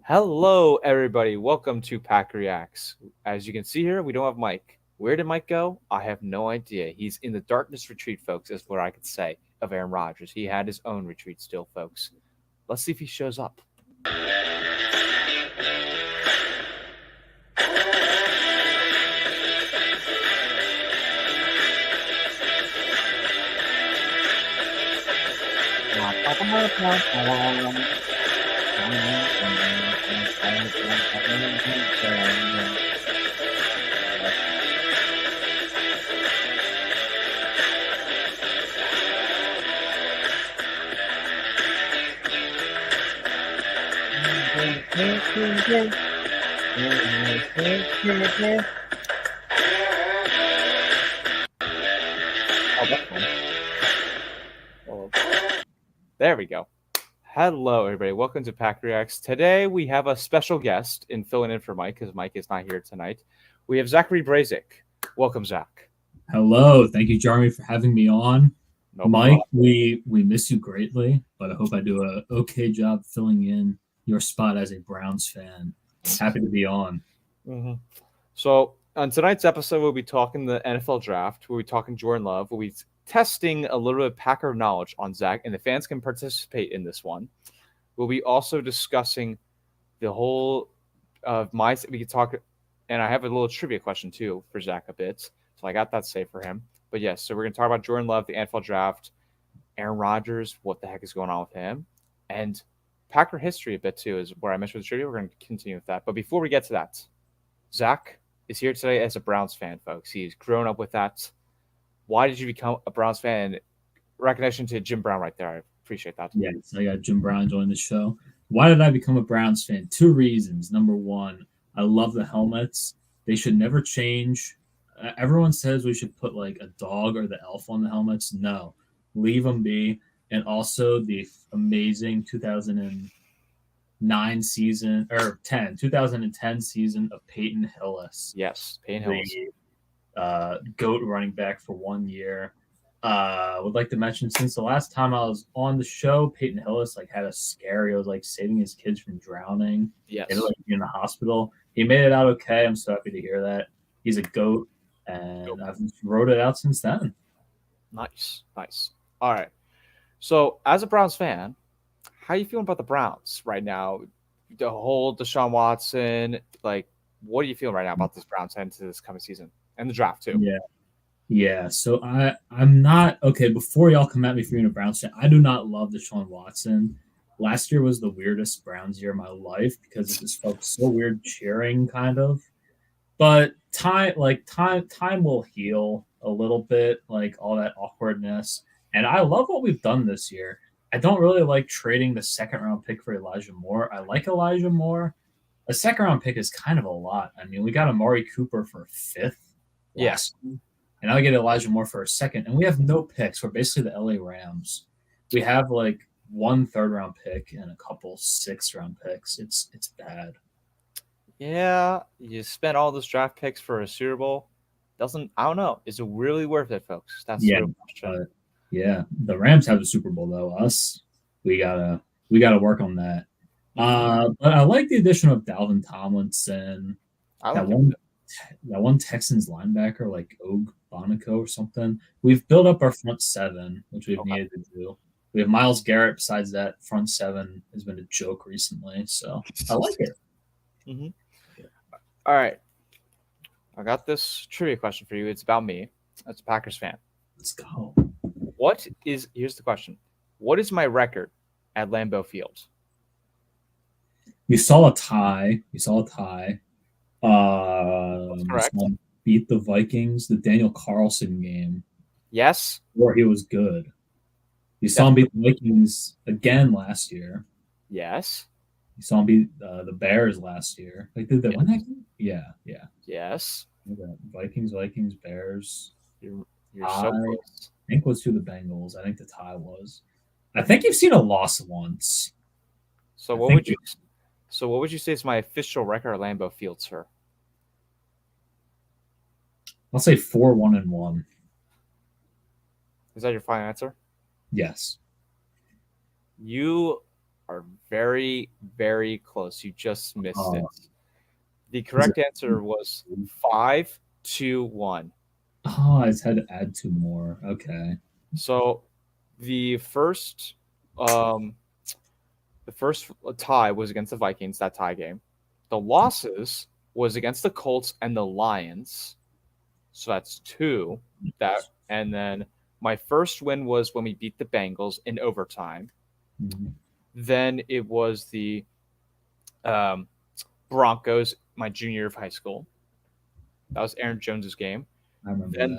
Hello, everybody. Welcome to PackReacts. As you can see here, we don't have Mike. Where did Mike go? I have no idea. He's in the darkness retreat, folks, is what I could say of Aaron Rodgers. He had his own retreat still, folks. Let's see if he shows up. There we go. Hello, everybody. Welcome to PackReacts. Today, we have a special guest in filling in for Mike because Mike is not here tonight. We have Zach Brazuk. Welcome, Zach. Hello. Thank you, Jeremy, for having me on. No Mike, problem. we miss you greatly, but I hope I do a okay job filling in your spot as a Browns fan. Happy to be on. Mm-hmm. So, on tonight's episode, we'll be talking the NFL draft. We'll be talking Jordan Love. We'll be testing a little bit of Packer knowledge on Zach, and the fans can participate in this one. We'll be also discussing the whole of we could talk, and I have a little trivia question too for Zach a bit. So I got that saved for him. But yes, so we're gonna talk about Jordan Love, the NFL draft, Aaron Rodgers, what the heck is going on with him, and Packer history a bit too is where I mentioned the trivia. We're going to continue with that. But before we get to that, Zach is here today as a Browns fan, folks. He's grown up with that. Why did you become a Browns fan? Recognition to Jim Brown right there. I appreciate that. Yes, I got Jim Brown joining the show. Why did I become a Browns fan? Two reasons. Number one, I love the helmets. They should never change. Everyone says we should put like a dog or the elf on the helmets. No, leave them be. And also the amazing 2009 season or 2010 season of Peyton Hillis. Yes, Peyton Hillis. GOAT running back for 1 year. Would like to mention, since the last time I was on the show, Peyton Hillis had a scare. He was saving his kids from drowning. Yes. They were in the hospital. He made it out okay. I'm so happy to hear that. He's a GOAT, and I've wrote it out since then. Nice. All right. So, as a Browns fan, how are you feeling about the Browns right now? The whole Deshaun Watson, what are you feeling right now about this Browns heading to this coming season and the draft too? Yeah. So I'm not okay. Before y'all come at me for being a Browns fan, I do not love Deshaun Watson. Last year was the weirdest Browns year of my life because it just felt so weird cheering, kind of. But time will heal a little bit, all that awkwardness. And I love what we've done this year. I don't really like trading the second round pick for Elijah Moore. I like Elijah Moore. A second round pick is kind of a lot. I mean, we got Amari Cooper for a fifth. Yes. And now we get Elijah Moore for a second. And we have no picks. We're basically the LA Rams. We have one third round pick and a couple 6th round picks. It's bad. Yeah, you spent all those draft picks for a Super Bowl. I don't know. Is it really worth it, folks? That's the real question. Yeah, the Rams have the Super Bowl though. Us, we gotta work on that. But I like the addition of Dalvin Tomlinson. That one Texans linebacker, Og Bonico or something. We've built up our front seven, which we've needed to do. We have Myles Garrett. Besides that, front seven has been a joke recently, so I like it. Mm-hmm. All right, I got this trivia question for you. It's about me as a Packers fan. Let's go. Here's the question. What is my record at Lambeau Field? You saw a tie. That's correct. Beat the Vikings, the Daniel Carlson game. Yes. Where he was good. You saw him beat the Vikings again last year. Yes. You saw him beat the Bears last year. Did they win that game? Yeah. Yes. Vikings, Bears. You're so close. I think it was to the Bengals. I think the tie was. I think you've seen a loss once. So what would you say is my official record at Lambeau Field, sir? I'll say 4-1-1. Is that your final answer? Yes. You are very, very close. You just missed it. Oh, The is it? correct answer was 5-1. Oh, I just had to add two more. Okay. So the first um the first tie was against the Vikings, that tie game. The losses was against the Colts and the Lions. So that's two. That and then my first win was when we beat the Bengals in overtime. Mhm. Then it was the um, Broncos my junior year of high school. That was Aaron Jones's game. I remember Then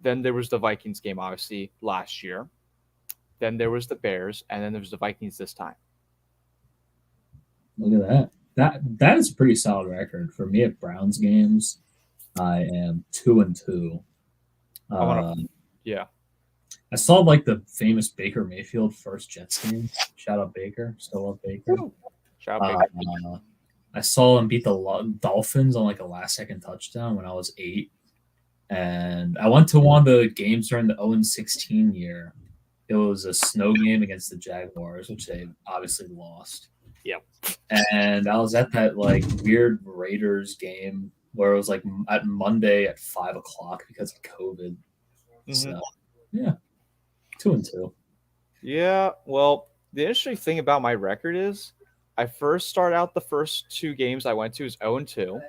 that. there was the Vikings game obviously last year. Then there was the Bears, and then there was the Vikings this time. Look at that. That is a pretty solid record for me at Browns games. I am 2-2. I want Uh, to, yeah. I saw like the famous Baker Mayfield first Jets game. Shout out Baker. Still love Baker. Woo! Shout out Uh, Baker. I saw him beat the Dolphins on like a last second touchdown when I was 8. And I went to one of the games during the 0-16 year. It was a snow game against the Jaguars, which they obviously lost. Yep. And I was at that like weird Raiders game where it was like at Monday at 5 o'clock because of COVID. Mm-hmm. So yeah, 2-2. Yeah. Well, the interesting thing about my record is I first started out the first two games I went to is 0-2.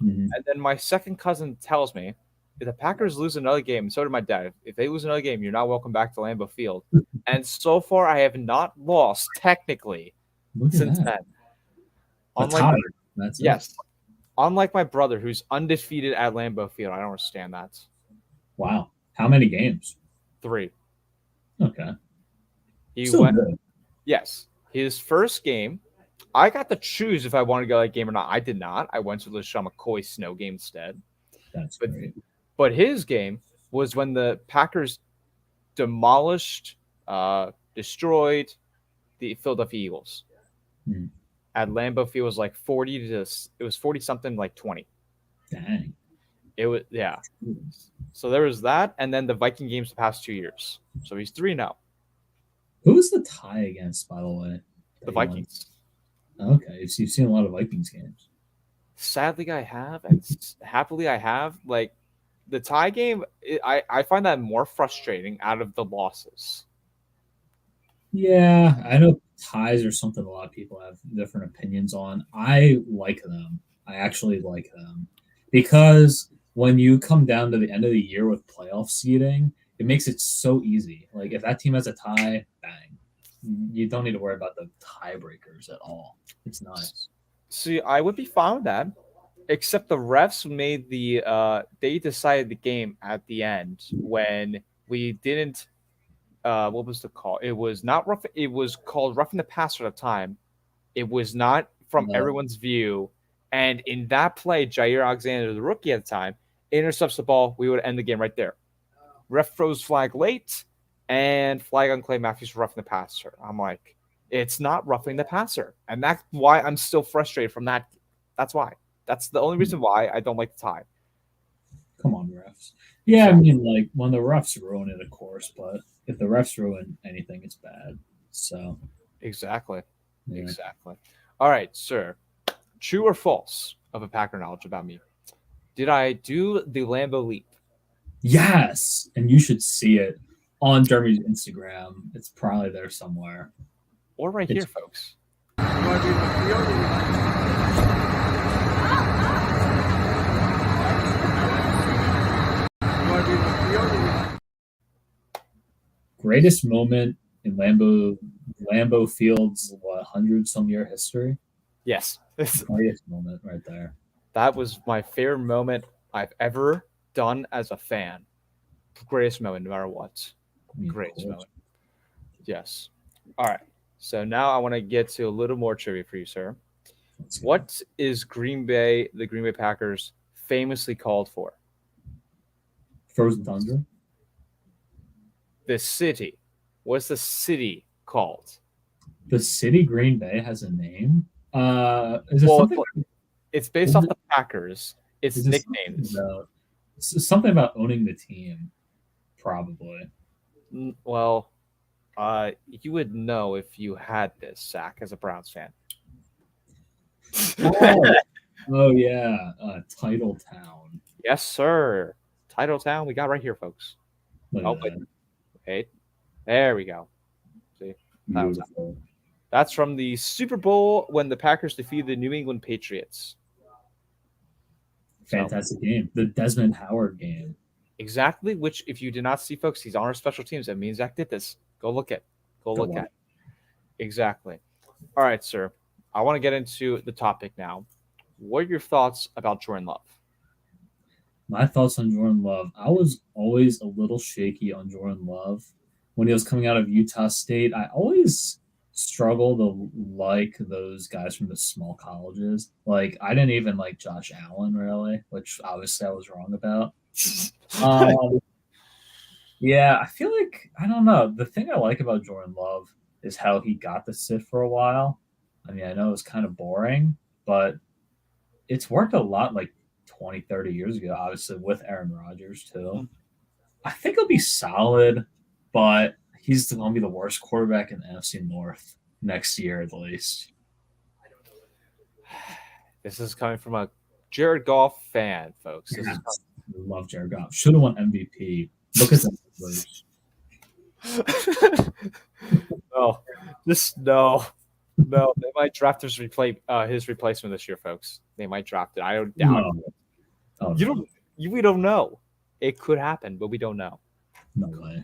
Mm-hmm. And then my second cousin tells me if the Packers lose another game, and so did my dad, if they lose another game, you're not welcome back to Lambeau Field. And so far, I have not lost technically Look at since that. then. A Unlike tie. That's yes, it. unlike my brother who's undefeated at Lambeau Field. I don't understand that. Wow. How many games? 3. Okay. He Still went. good. Yes, his first game. I got to choose if I wanted to go to that game or not. I did not. I went to the LaShawn McCoy snow game instead. That's But great. but his game was when the Packers demolished, destroyed the Philadelphia Eagles. Hmm. At Lambeau Field was like 40 to it was 40 something like 20. Dang. It was yeah. So there was that, and then the Viking games the past 2 years. So he's 3-0. Who was the tie against, by the way? The Vikings. Okay, so you've seen a lot of Vikings games. Sadly, I have, and happily, I have. Like the tie game, I find that more frustrating out of the losses. Yeah, I know ties are something a lot of people have different opinions on. I like them. I actually like them because when you come down to the end of the year with playoff seeding, it makes it so easy. Like if that team has a tie, bang. You don't need to worry about the tiebreakers at all. It's nice. See, I would be fine with that, except the refs made they decided the game at the end when we didn't. What was the call? It was not rough. It was called roughing the passer at the time. It was not from No, everyone's view. And in that play, Jair Alexander, the rookie at the time, intercepts the ball. We would end the game right there. Ref throws flag late, and flag on Clay Matthews for roughing the passer. I'm like, it's not roughing the passer, and that's why I'm still frustrated from that. That's why. That's the only reason why I don't like the tie. come on, refs. Yeah, I mean, like when the refs ruin it, of course, but if the refs ruin anything, it's bad. So Exactly. yeah. Exactly. All right, sir. True or false of a Packer knowledge about me? Did I do the Lambo leap? Yes, and you should see it on Jeremy's Instagram. It's probably there somewhere. Or right It's- here, folks? Greatest moment in Lambeau Field's 100-some-year history. Yes. Greatest moment right there. That was my favorite moment I've ever done as a fan. Greatest moment, no matter what. I mean, Greatest moment. Yes. All right. So now I want to get to a little more trivia for you, sir. What is the Green Bay Packers famously called for? Frozen Thunder? The city. What's the city called? The city Green Bay has a name? Is it Well, something? it's based off the Packers. It's Is it nicknames. something about owning the team? Probably. Well, You would know if you had this, Zach, as a Browns fan. Oh, oh yeah, Title Town. Yes, sir. Title Town, we got right here, folks. Look Oh, at wait, that, wait. There we go. See, Title Town. beautiful, That's from the Super Bowl when the Packers defeated the New England Patriots. So fantastic game. The Desmond Howard game. exactly, which if you did not see, folks, he's on our special teams. That means Zach did this. Go look at. Go Go look on. at. Exactly. All right, sir. I want to get into the topic now. What are your thoughts about Jordan Love? My thoughts on Jordan Love. I was always a little shaky on Jordan Love when he was coming out of Utah State. I always struggle to like those guys from the small colleges. Like I didn't even like Josh Allen really, which obviously I was wrong about. Um, yeah, I feel like I don't know. The thing I like about Jordan Love is how he got to sit for a while. I mean, I know it's kind of boring, but it's worked a lot like 20, 30 years ago, obviously with Aaron Rodgers too. I think he'll be solid, but he's going to be the worst quarterback in the NFC North next year at least. This is coming from a Jared Goff fan, folks. This is Yes. I love Jared Goff. Should have won MVP. Look at the numbers. no, just no, no. They might draft his replacement this year, folks. They might draft it. I don't doubt No. it. Oh, You no. don't. We don't know. It could happen, but we don't know. No way.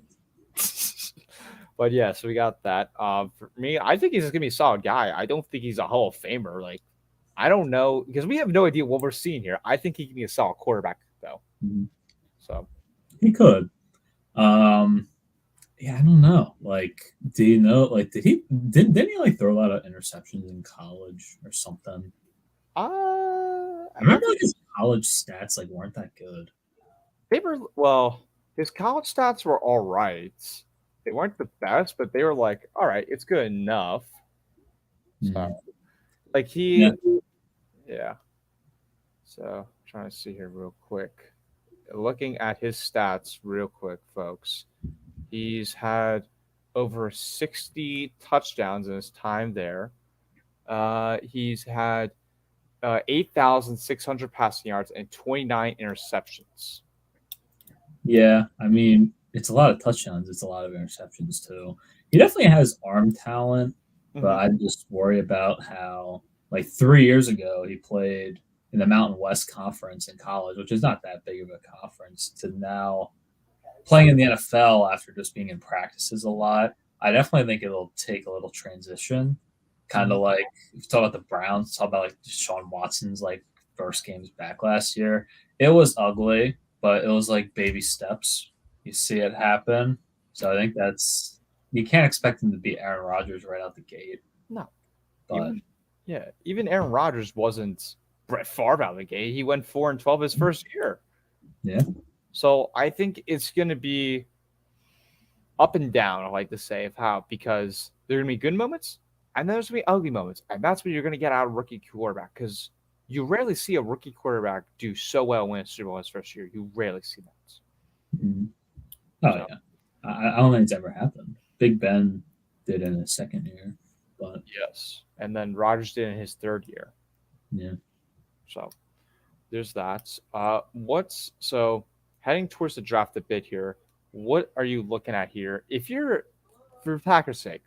But yeah, so we got that. For me, I think he's gonna be a solid guy. I don't think he's a Hall of Famer. Like, I don't know because we have no idea what we're seeing here. I think he can be a solid quarterback though. Mhm. So He could. Um, yeah, I don't know. Like, do you know? Like, didn't he like throw a lot of interceptions in college or something? I I remember remember like his college stats like weren't that good. they were well. His college stats were all right. They weren't the best, but they were like, all right, it's good enough. Mhm. So, like Yeah, yeah. So, trying to see here real quick. Looking at his stats real quick, folks. He's had over 60 touchdowns in his time there. He's had 8,600 passing yards and 29 interceptions. yeah. I mean, it's a lot of touchdowns. It's a lot of interceptions too. He definitely has arm talent, but Mm-hmm. I just worry about how like 3 years ago he played in the Mountain West Conference in college, which is not that big of a conference, to now playing in the NFL after just being in practices a lot. I definitely think it'll take a little transition. Kind Mm-hmm. of like if you talk about the Browns, talk about like Deshaun Watson's like first games back last year. It was ugly, but it was like baby steps. You see it happen. So I think that's you can't expect him to be Aaron Rodgers right out the gate. No, But even yeah, even Aaron Rodgers wasn't Brett Favre out of the gate. He went 4-12 his first year. yeah, So I think it's going to be up and down. I like to say of how because there are going to be good moments and there's going to be ugly moments, and that's what you're going to get out of rookie quarterback because you rarely see a rookie quarterback do so well win a Super Bowl his first year. You rarely see that. mhm. Oh So yeah. I don't think it's ever happened. Big Ben did in his second year, but yes, and then Rodgers did in his third year. yeah. So there's that. What's so heading towards the draft a bit here? What are you looking at here? If you're for Packers' sake,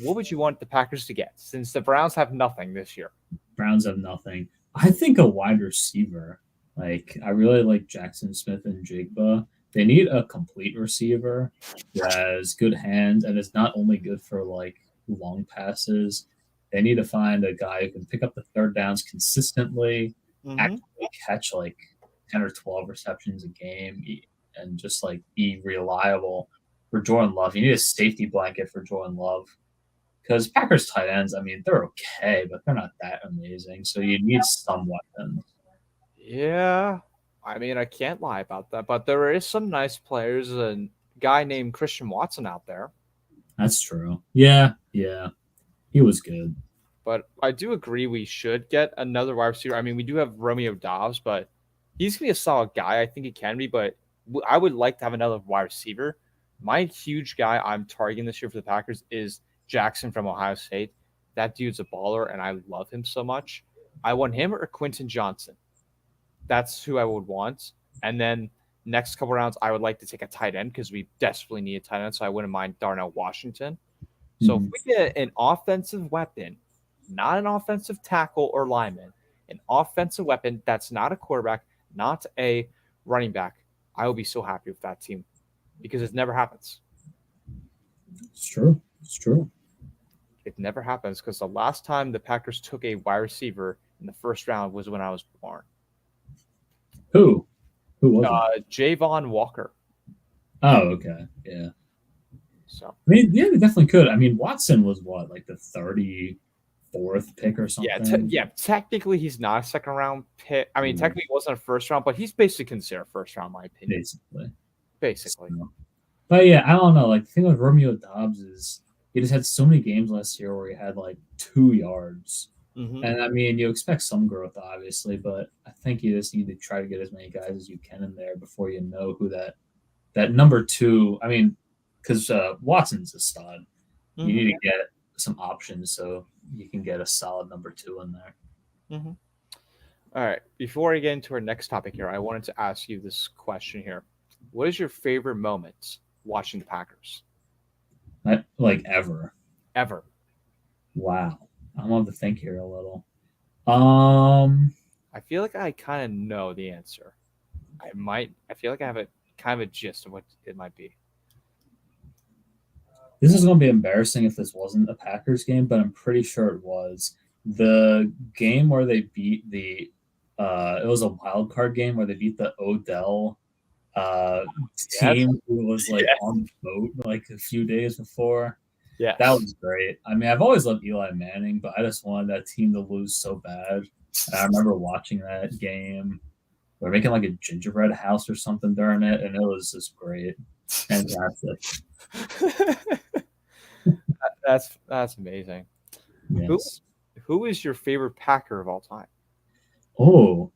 what would you want the Packers to get since the Browns have nothing this year? Browns have nothing. I think a wide receiver. Like I really like Jackson Smith and Jigba. They need a complete receiver who has good hands and is not only good for like long passes. They need to find a guy who can pick up the third downs consistently, Mm-hmm. actually catch like 10 or 12 receptions a game and just like be reliable for Jordan Love. You need a safety blanket for Jordan Love because Packers tight ends, I mean, they're okay, but they're not that amazing. So you need some weapons. Yeah, I mean I can't lie about that, but there is some nice players. A guy named Christian Watson out there. That's true. Yeah, yeah. He was good. But I do agree we should get another wide receiver. I mean, we do have Romeo Dobbs, but he's gonna be a solid guy. I think he can be, but I would like to have another wide receiver My huge guy I'm targeting this year for the Packers is Jackson from Ohio State. That dude's a baller, and I love him so much. I want him or Quentin Johnson. That's who I would want. And then next couple rounds, I would like to take a tight end because we desperately need a tight end. So I wouldn't mind Darnell Washington. So if we get an offensive weapon, not an offensive tackle or lineman, an offensive weapon that's not a quarterback, not a running back, I will be so happy with that team because it never happens. It's true. It's true. It never happens because the last time the Packers took a wide receiver in the first round was when I was born. Who? Who was it? Javon Walker. Oh, okay. Yeah. So I mean, yeah, they definitely could. I mean, Watson was what, like the 34th pick or something? Yeah, technically he's not a second round pick. I mean, technically he wasn't a first round, but he's basically considered first round, in my opinion. Basically. So, but yeah, I don't know. Like, the thing with Romeo Doubs is he just had so many games last year where he had like 2 yards. Mm-hmm. And I mean, you expect some growth, obviously, but I think you just need to try to get as many guys as you can in there before you know who that number 2. I mean, because Watson's a stud. Mm-hmm. You need to get some options so you can get a solid number 2 in there. Mm-hmm. All right. Before I get into our next topic here, I wanted to ask you this question here. What is your favorite moment watching the Packers? Like ever. Ever. Wow. I'm gonna have to think here a little. I feel like I kind of know the answer. I feel like I have a kind of a gist of what it might be. This is gonna be embarrassing if this wasn't a Packers game, but I'm pretty sure it was. The game where they beat it was a wild card game where they beat the Odell team who was like on the boat like a few days before. Yeah, that was great. I mean, I've always loved Eli Manning, but I just wanted that team to lose so bad. And I remember watching that game. We were making like a gingerbread house or something during it, and it was just great. Fantastic. That's amazing. Yes. Who is your favorite Packer of all time? Oh,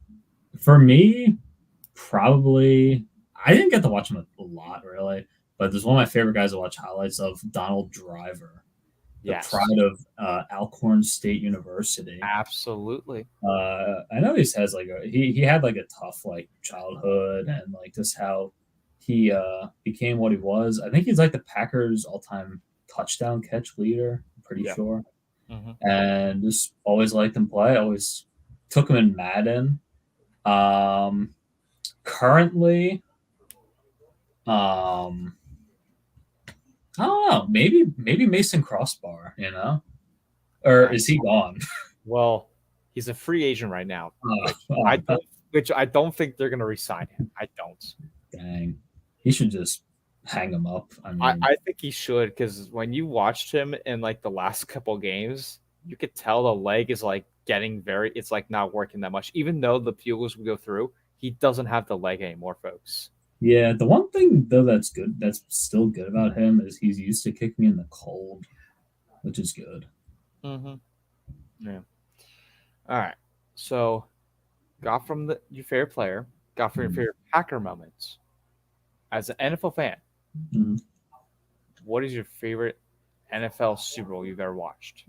for me, probably I didn't get to watch him a lot, really. But there's one of my favorite guys to watch highlights of, Donald Driver, the pride of Alcorn State University. Absolutely. I know he has like he had like a tough like childhood and like just how he became what he was. I think he's like the Packers all-time touchdown catch leader. I'm pretty sure. Mm-hmm. And just always liked him play. Always took him in Madden. Currently, I don't know. Maybe Mason Crossbar, you know, or is he gone? Well, he's a free agent right now, which I don't think they're going to resign him. I don't. Dang, he should just hang him up. I think he should, because when you watched him in like the last couple games, you could tell the leg is like getting it's like not working that much. Even though the field goals will go through, he doesn't have the leg anymore, folks. Yeah, the one thing though that's still good about him is he's used to kicking in the cold, which is good. Mm-hmm. Yeah. All right. So, got from your favorite player, got from your favorite Packer moments. As an NFL fan, what is your favorite NFL Super Bowl you've ever watched?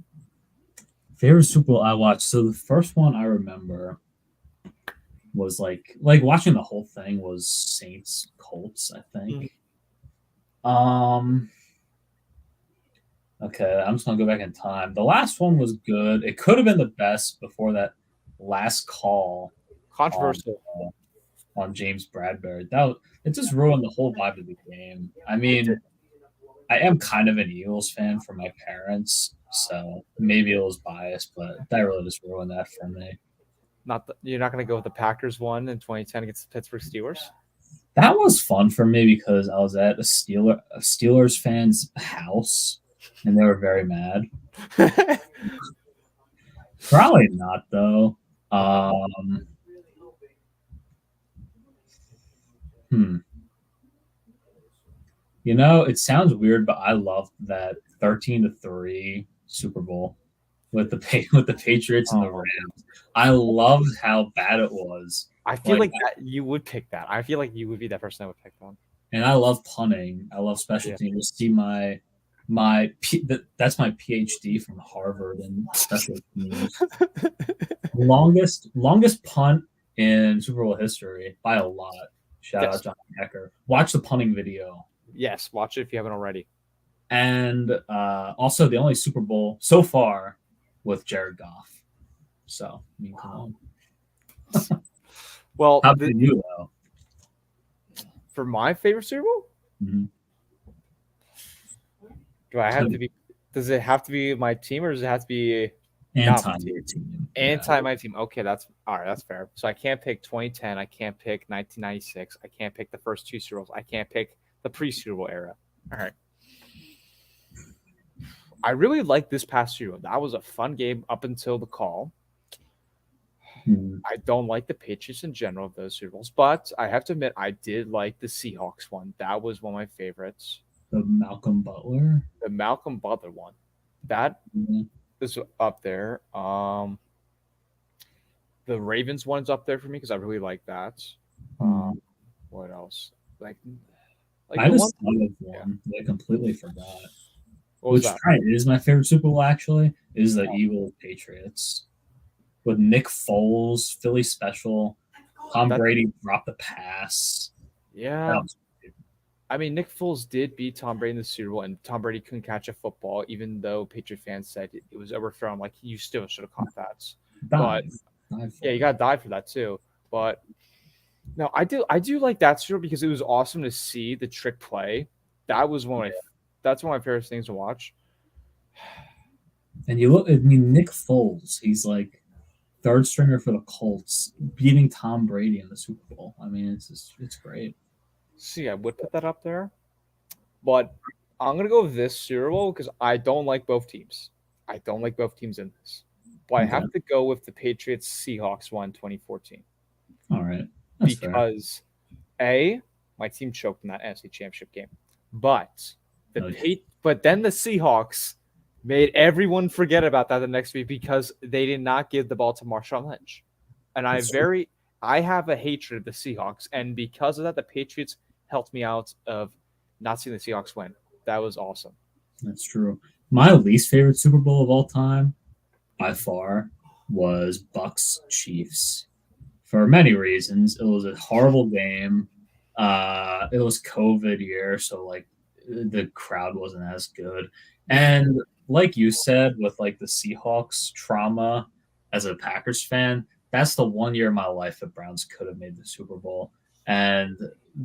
Favorite Super Bowl I watched. So the first one I remember was like watching the whole thing was Saints Colts, I think. Okay, I'm just gonna go back in time. The last one was good. It could have been the best before that last call. Controversial on James Bradbury. It just ruined the whole vibe of the game. I mean, I am kind of an Eagles fan from my parents, so maybe it was biased, but that really just ruined that for me. You're not going to go with the Packers one in 2010 against the Pittsburgh Steelers? That was fun for me because I was at a Steelers fan's house, and they were very mad. Probably not, though. You know, it sounds weird, but I loved that 13-3 Super Bowl with the Patriots and the Rams. I loved how bad it was. I feel like that you would pick that. I feel like you would be that person that would pick one. and I love punting. I love special Yeah. teams. See that's my PhD from Harvard in special teams. Longest punt in Super Bowl history by a lot. Shout out Yes. John Becker. Watch the punting video. Yes. Watch it if you haven't already. And also the only Super Bowl so far with Jared Goff. So, I mean, come on. Well, How about you, though? for my favorite Super Bowl, Mm-hmm. do I have to be? Does it have to be my team, or does it have to be not my Anti team? your team. Anti my team. Okay, that's all right. That's fair. So I can't pick 2010. I can't pick 1996. I can't pick the first two Super Bowls. I can't pick the pre-Super Bowl era. All right. I really like this past Super Bowl. That was a fun game up until the call. Mm-hmm. I don't like the Patriots in general of those Super Bowls, but I have to admit I did like the Seahawks one. That was one of my favorites. The Malcolm Butler. The Malcolm Butler one. That Mm-hmm. is up there. The Ravens one's up there for me because I really like that. What else? Like I the just one. thought of one that I completely forgot. What was Which that? kind of is my favorite Super Bowl actually, is the Eagles Patriots. With Nick Foles, Philly special, Tom Brady dropped the pass. Yeah. I mean, Nick Foles did beat Tom Brady in the Super Bowl, and Tom Brady couldn't catch a football, even though Patriot fans said it was overthrown. Like, you still should have caught that. But yeah, you got to die for that too. But no, I do like that Super Bowl because it was awesome to see the trick play. That was that's one of my favorite things to watch. And you look, I mean, Nick Foles, he's like third stringer for the Colts, beating Tom Brady in the Super Bowl. I mean, it's great. See, I would put that up there, but I'm gonna go with this Super Bowl because I don't like both teams. I don't like both teams in this, but I have to go with the Patriots Seahawks one 2014. All right, that's because my team choked in that NFC Championship game, but but then the Seahawks made everyone forget about that the next week because they did not give the ball to Marshawn Lynch, and I have a hatred of the Seahawks, and because of that, the Patriots helped me out of not seeing the Seahawks win. That was awesome. That's true. My least favorite Super Bowl of all time, by far, was Bucks Chiefs. For many reasons, it was a horrible game. It was COVID year, so like the crowd wasn't as good. And like you said, with like the Seahawks trauma as a Packers fan, that's the one year of my life that Browns could have made the Super Bowl. And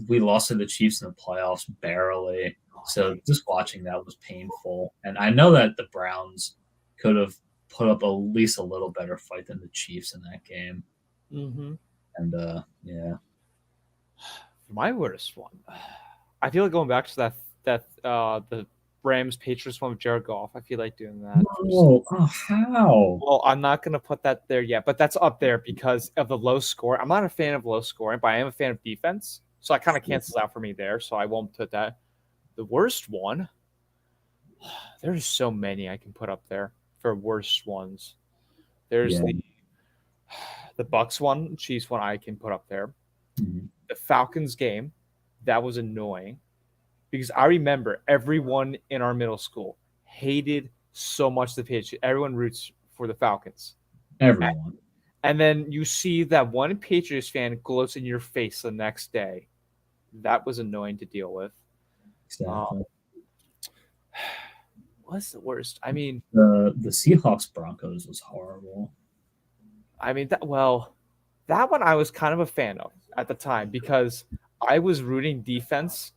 we lost to the Chiefs in the playoffs barely. So just watching that was painful. And I know that the Browns could have put up at least a little better fight than the Chiefs in that game. Mm-hmm. And yeah. My worst one. I feel like going back to the Rams Patriots one with Jared Goff. I feel like doing that. How? Well, I'm not gonna put that there yet, but that's up there because of the low score. I'm not a fan of low scoring, but I am a fan of defense. So I kind of cancels out for me there. So I won't put that. The worst one. There's so many I can put up there for worst ones. There's the Bucks one, Chiefs one I can put up there. Mm-hmm. The Falcons game, that was annoying because I remember everyone in our middle school hated so much the Patriots. Everyone roots for the Falcons. Everyone. And then you see that one Patriots fan gloats in your face the next day. That was annoying to deal with. Exactly. What's the worst? I mean, the Seahawks Broncos was horrible. I mean, that one I was kind of a fan of at the time because I was rooting defense,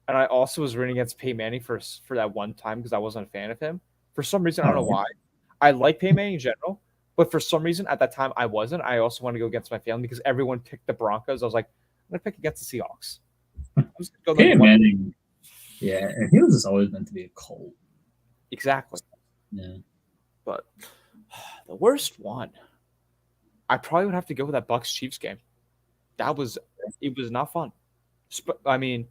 and I also was rooting against Peyton Manning for that one time because I wasn't a fan of him. For some reason, I don't know why. I like Peyton Manning in general, but for some reason at that time I wasn't. I also wanted to go against my family because everyone picked the Broncos. I was like, I'm gonna pick against the Seahawks. Peyton Manning, yeah, and he was just always meant to be a Colt. Exactly. Yeah. But the worst one, I probably would have to go with that Bucks Chiefs game. It was not fun. I mean,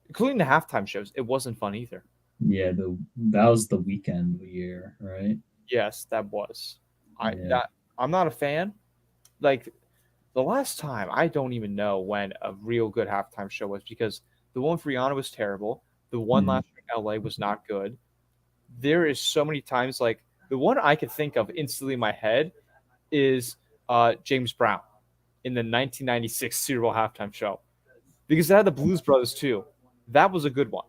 including the halftime shows, it wasn't fun either. Yeah, that was the weekend year, right? Yes, that was. I'm not a fan. Like the last time, I don't even know when a real good halftime show was because The one for Rihanna was terrible. The one last year in LA was not good. There is so many times, like the one I could think of instantly in my head is James Brown in the 1996 Super Bowl halftime show, because they had the Blues Brothers too. That was a good one.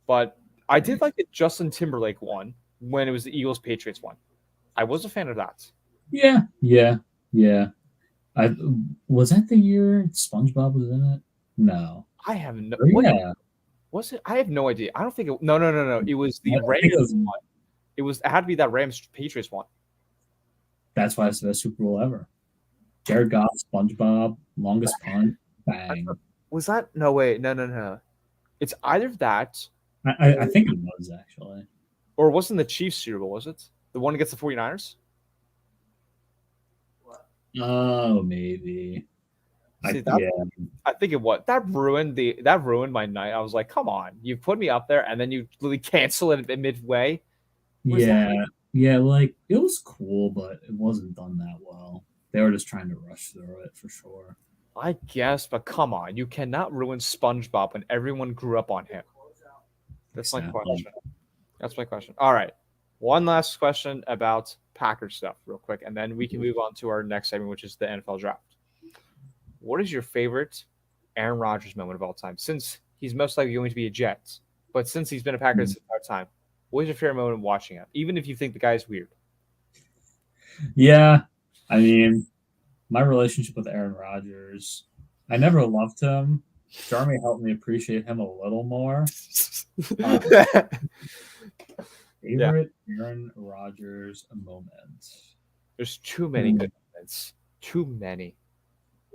But I did like the Justin Timberlake one when it was the Eagles Patriots one. I was a fan of that. Yeah. I was that the year SpongeBob was in it? No. I have no. Or, What yeah. was it? I have no idea. I don't think it. No. It was the I think Rams one. It had to be that Rams Patriots one. That's why it's the best Super Bowl ever. Jared Goff, SpongeBob, longest punt, bang. Was that? No, wait. No. It's either that. I think it was actually. Or it wasn't the Chiefs Super Bowl, was it? The one against the 49ers? Oh, maybe. See, I think it was. That ruined my night. I was like, come on. You put me up there and then you literally cancel it midway. Yeah, like it was cool, but it wasn't done that well. They were just trying to rush through it for sure. I guess, but come on. You cannot ruin SpongeBob when everyone grew up on him. That's my question. That's my question. All right. One last question about Packers stuff, real quick, and then we can move on to our next segment, which is the NFL draft. What is your favorite Aaron Rodgers moment of all time? Since he's most likely going to be a Jet, but since he's been a Packer this entire time, what is your favorite moment of watching him? Even if you think the guy is weird. Yeah, I mean, my relationship with Aaron Rodgers, I never loved him. Jeremy helped me appreciate him a little more. Favorite Aaron Rodgers moment? There's too many good moments. Too many.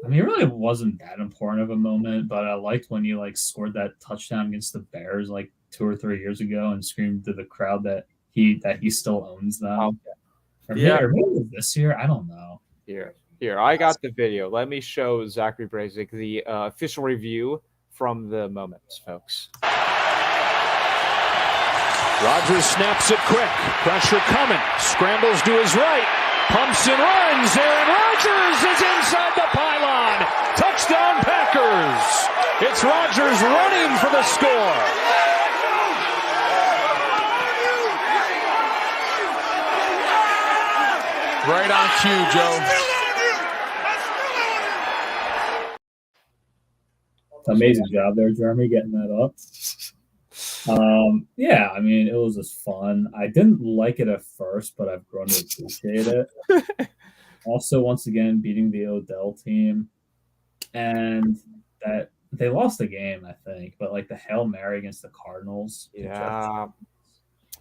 I mean, it really wasn't that important of a moment, but I liked when you scored that touchdown against the Bears 2 or 3 years ago and screamed to the crowd that he still owns them. Or maybe this year, I don't know. Here, I got the video. Let me show Zach Brazuk the official review from the moment, folks. Rodgers snaps it quick. Pressure coming. Scrambles to his right. Pumps and runs. Aaron Rodgers is inside the pylon. Touchdown Packers. It's Rodgers running for the score. Right on cue, Joe. Amazing job there, Jeremy, getting that up. Yeah, I mean, it was just fun. I didn't like it at first, but I've grown to appreciate it. Also, once again, beating the Odell team, and that they lost the game, I think. But the Hail Mary against the Cardinals, yeah,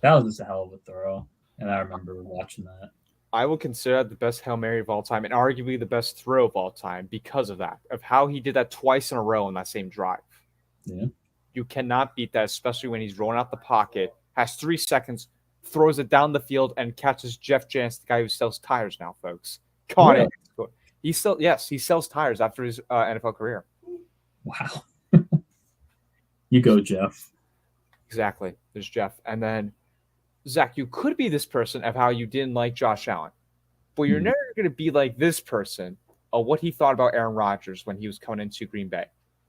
that was just a hell of a throw, and I remember watching that. I will consider that the best Hail Mary of all time and arguably the best throw of all time because of that, of how he did that twice in a row in that same drive. Yeah. You cannot beat that, especially when he's rolling out the pocket, has 3 seconds, throws it down the field, and catches Jeff Jans, the guy who sells tires now, folks. Caught it. He sells tires after his NFL career. Wow. You go, Jeff. Exactly. There's Jeff. And then, Zach, you could be this person of how you didn't like Josh Allen, but you're never going to be like this person of what he thought about Aaron Rodgers when he was coming into Green Bay.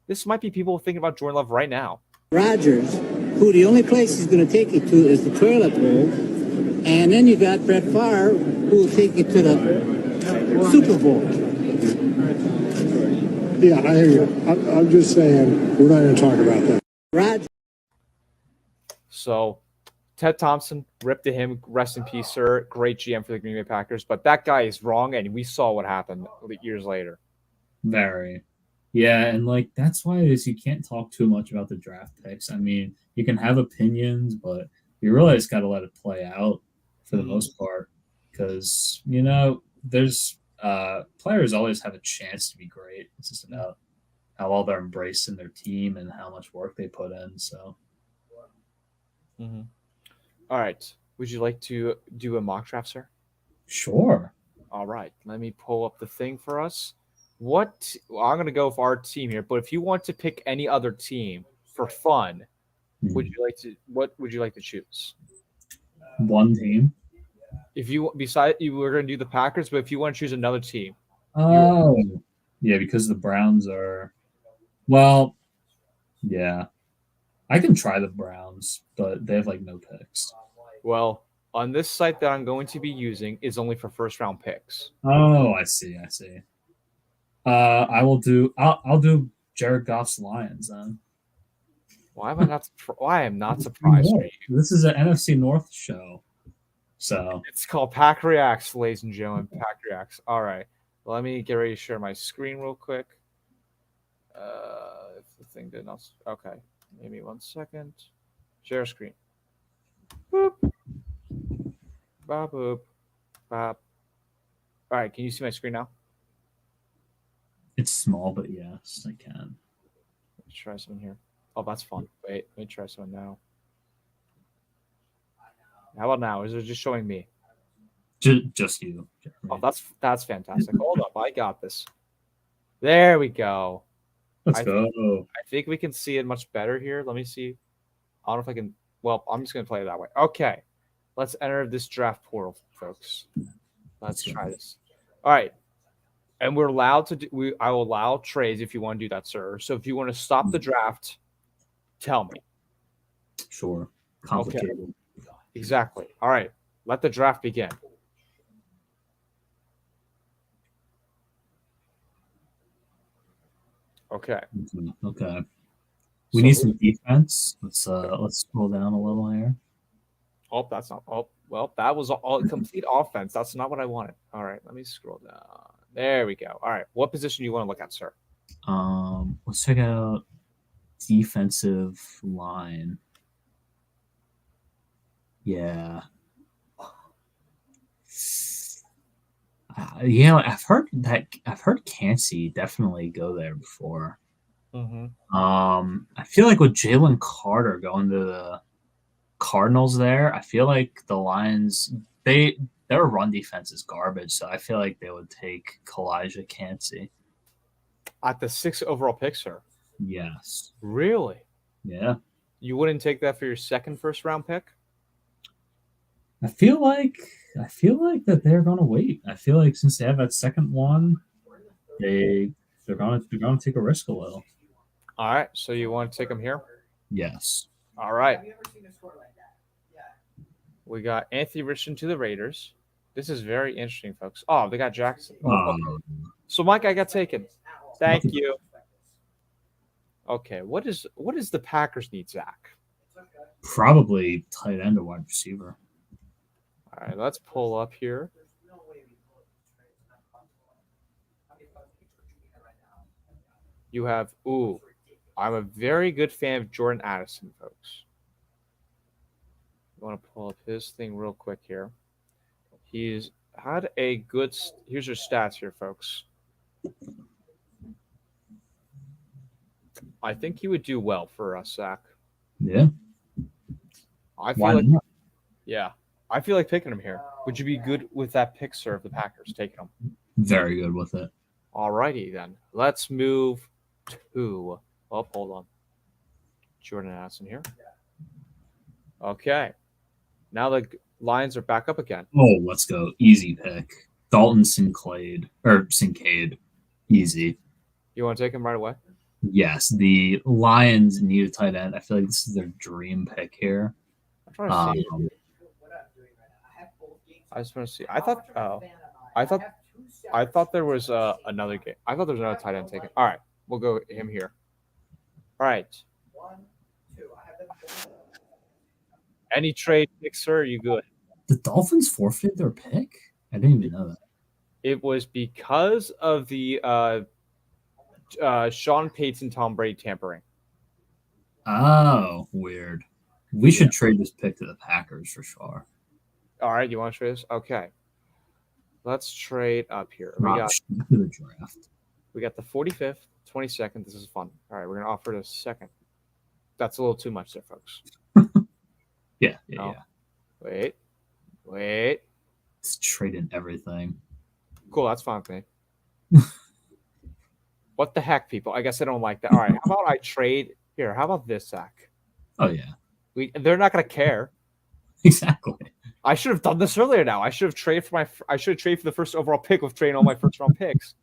This might be people thinking about Jordan Love right now. Rodgers, who the only place he's going to take you to is the toilet bowl, and then you got Brett Favre, who will take you to the Super Bowl. Yeah, I hear you. I'm just saying we're not going to talk about that. Rodgers. So, Ted Thompson, rip to him, rest in peace, sir. Great GM for the Green Bay Packers, but that guy is wrong, and we saw what happened years later. Very. Yeah, and that's why it is you can't talk too much about the draft picks. I mean, you can have opinions, but you really just got to let it play out for the most part, because there's players always have a chance to be great. It's just about how well they're embracing their team and how much work they put in. So, All right, would you like to do a mock draft, sir? Sure. All right, let me pull up the thing for us. I'm going to go for our team here, but if you want to pick any other team for fun, what would you like to choose? One team. If you we're going to do the Packers, but if you want to choose another team. Oh, yeah, because the Browns are, well, Yeah. I can try the Browns, but they have like no picks. Well, on this site that I'm going to be using is only for first round picks. Oh, I see. I'll do Jared Goff's Lions then. Why am I not? Why I am not surprised for you? This is an NFC North show, so It's called PackReacts, ladies and gentlemen. PackReacts. All right. Let me get ready to share my screen real quick. If the thing did not. Okay. Give me 1 second. Share screen. Boop. Bop, boop. Bop. All right. Can you see my screen now? it's small, but yes, I can. Let's try something here. Oh, that's fun. Wait, let me try something now. How about now? Is it just showing me? Just you. Oh, that's fantastic. Hold up, I got this. There we go. Let's I go. I think we can see it much better here. Let me see. I don't know if I can. Well, I'm just gonna play it that way. Okay, let's enter this draft portal, folks. Let's try this. All right, and we're allowed to do. I will allow trades if you want to do that, sir. So if you want to stop the draft, tell me. Sure. Complicated. Okay. Exactly. All right. Let the draft begin. Okay. Okay. We need some defense. Let's scroll down a little here. Oh, that's not. Oh, well, that was all complete offense. That's not what I wanted. All right. Let me scroll down. There we go. All right. What position do you want to look at, sir? Let's check out defensive line. Yeah. I've heard Cansey definitely go there before. Mm-hmm. I feel like with Jalen Carter going to the Cardinals there, I feel like the Lions their run defense is garbage, so I feel like they would take Kalijah Cansey. At the 6th overall pick, sir. Yes. Really? Yeah. You wouldn't take that for your second first round pick? I feel like that they're gonna wait. I feel like since they have that second one, they're gonna take a risk a little. All right. So you want to take him here? Yes. All right. We got Anthony Richardson to the Raiders. This is very interesting, folks. Oh, they got Jackson. Oh, okay. So my guy got taken. Thank you. Okay. What is the Packers need, Zach? Probably tight end or wide receiver. All right, let's pull up here. You have, I'm a very good fan of Jordan Addison, folks. I want to pull up his thing real quick here. He's had a good, here's your stats here, folks. I think he would do well for us, Zach. Yeah. I feel I feel like picking him here. Would you be good with that pick, sir, of the Packers, taking him? Very good with it. All righty, then. Let's move to, hold on. Jordan Addison here. Okay. Now the Lions are back up again. Oh, let's go. Easy pick. Dalton Kincaid. Easy. You want to take him right away? Yes. The Lions need a tight end. I feel like this is their dream pick here. I'm trying to see. I just want to see. I thought there was another game. I thought there was another tight end taken. All right, we'll go him here. All right. Any trade picks, sir? Are you good? The Dolphins forfeited their pick? I didn't even know that. It was because of the Sean Payton, Tom Brady tampering. Oh, weird. We should trade this pick to the Packers for sure. All right, you want to trade this? Okay. Let's trade up here. We got the draft. We got the 45th, 22nd. This is fun. All right, we're gonna offer the second. That's a little too much there, folks. Yeah. Wait. Let's trade in everything. Cool, that's fine with me. What the heck, people? I guess I don't like that. All right, how about I trade here? How about this, Zach? Oh yeah. They're not gonna care. Exactly. I should have done this earlier. Now I should have traded for the first overall pick with trading all my first round picks.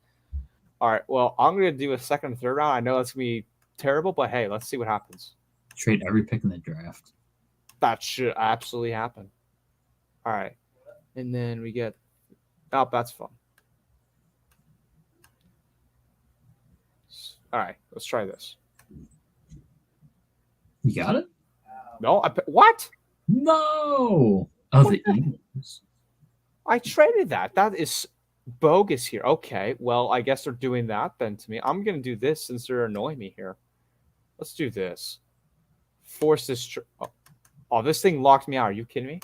All right. Well, I'm gonna do a second and third round. I know that's gonna be terrible, but hey, let's see what happens. Trade every pick in the draft. That should absolutely happen. All right. And then we get oh, that's fun. All right, let's try this. You got it? No, what? No. Oh, the Eagles. I traded that. That is bogus here. Okay, well, I guess they're doing that then to me. I'm going to do this since they're annoying me here. Let's do this. Force this. Oh, this thing locked me out. Are you kidding me?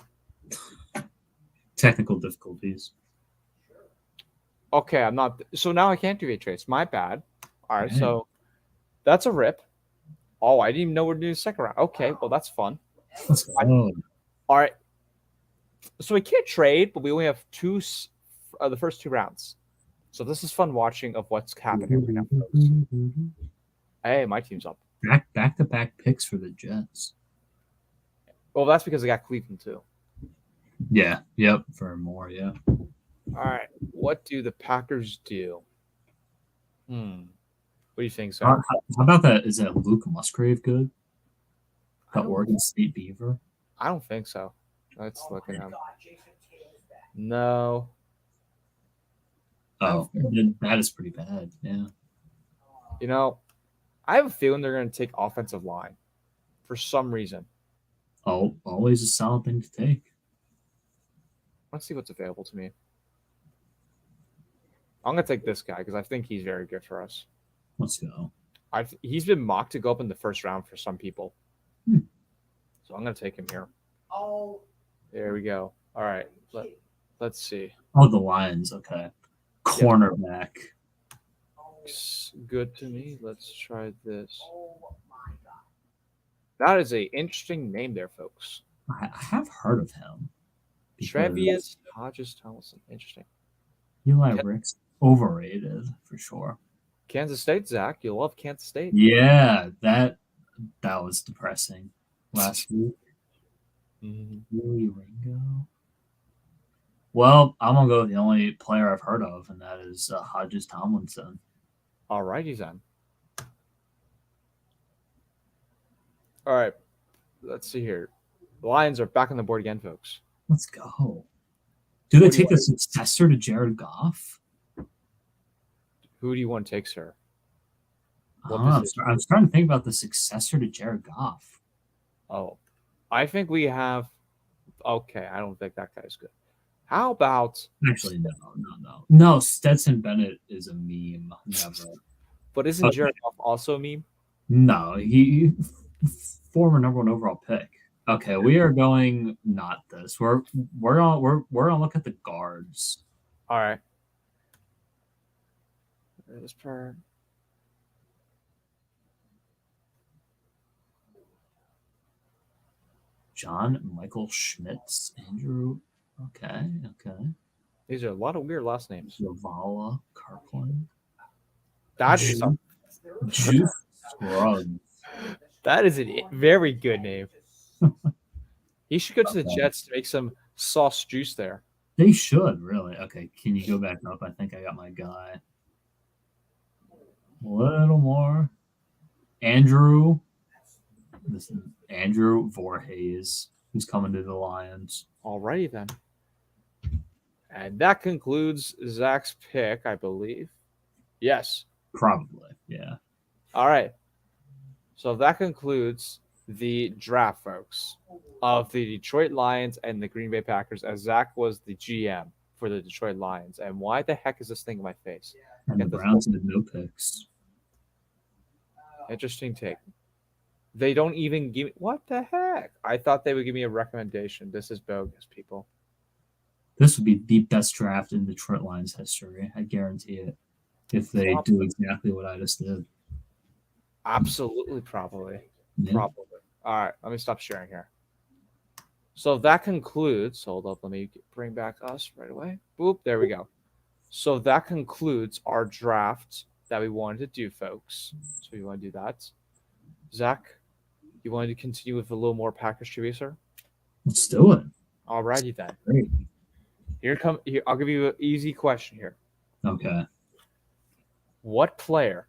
Technical difficulties. Okay, I'm not. So now I can't do a trades. My bad. All right, Man. so that's a rip. Oh, I didn't even know we're doing the second round. Okay, well, that's fun. Let's go. All right. So we can't trade, but we only have the first 2 rounds. So this is fun watching of what's happening right now, folks. Hey, my team's up. Back-to-back picks for the Jets. Well, that's because I got Cleveland too. Yeah. Yep. For more. Yeah. All right. What do the Packers do? What do you think, sir? How about that? Is that Luke Musgrave good? The I don't- Oregon State Beaver? I don't think so. Let's look at him. No. Oh, that is pretty bad. Yeah. You know, I have a feeling they're going to take offensive line for some reason. Oh, always a solid thing to take. Let's see what's available to me. I'm going to take this guy because I think he's very good for us. Let's go. He's been mocked to go up in the first round for some people. So I'm going to take him here. Oh. There we go. All right. Let's see. Oh, the Lions. Okay. Cornerback. Good to me. Let's try this. That is a interesting name there, folks. I have heard of him. Travius Hodges Tomlinson. Interesting. Eli Ricks, overrated for sure. Kansas State, Zach. You love Kansas State. Yeah, that was depressing last week. Willie Ringo. Well, I'm gonna go with the only player I've heard of, and that is Hodges Tomlinson. All righty then. All right. Let's see here. The Lions are back on the board again, folks. Let's go. Do they take the successor to Jared Goff? Who do you want to take, sir? I'm trying to think about the successor to Jared Goff. Oh, I think we have. Okay, I don't think that guy's good. How about? Actually, no. Stetson Bennett is a meme. Never. But isn't Jared Goff also a meme? No, he former number 1 overall pick. Okay, we are going not this. We're gonna look at the guards. All right. This part. John Michael Schmitz, Andrew. Okay. These are a lot of weird last names. Zavala Kirkland. That's some. Juice Scruggs. That is a very good name. He should go to the Jets to make some sauce juice there. They should, really. Okay, can you go back up? I think I got my guy. A little more. Andrew. This is Andrew Voorhees, who's coming to the Lions. Alrighty then. And that concludes Zach's pick, I believe. Yes. Probably, yeah. All right. So that concludes the draft, folks, of the Detroit Lions and the Green Bay Packers, as Zach was the GM for the Detroit Lions. And why the heck is this thing in my face? And the Browns had no picks. Interesting take. They don't even give me... What the heck? I thought they would give me a recommendation. This is bogus, people. This would be the best draft in Detroit Lions history. I guarantee it. If they do exactly what I just did. Absolutely, probably. Yeah. Probably. All right, let me stop sharing here. So that concludes... Hold up, let me bring back us right away. Boop, there we go. So that concludes our draft that we wanted to do, folks. So you want to do that. Zach, you wanted to continue with a little more Packers trivia, sir? Let's do it. All righty then. Great. Here, I'll give you an easy question here. Okay. What player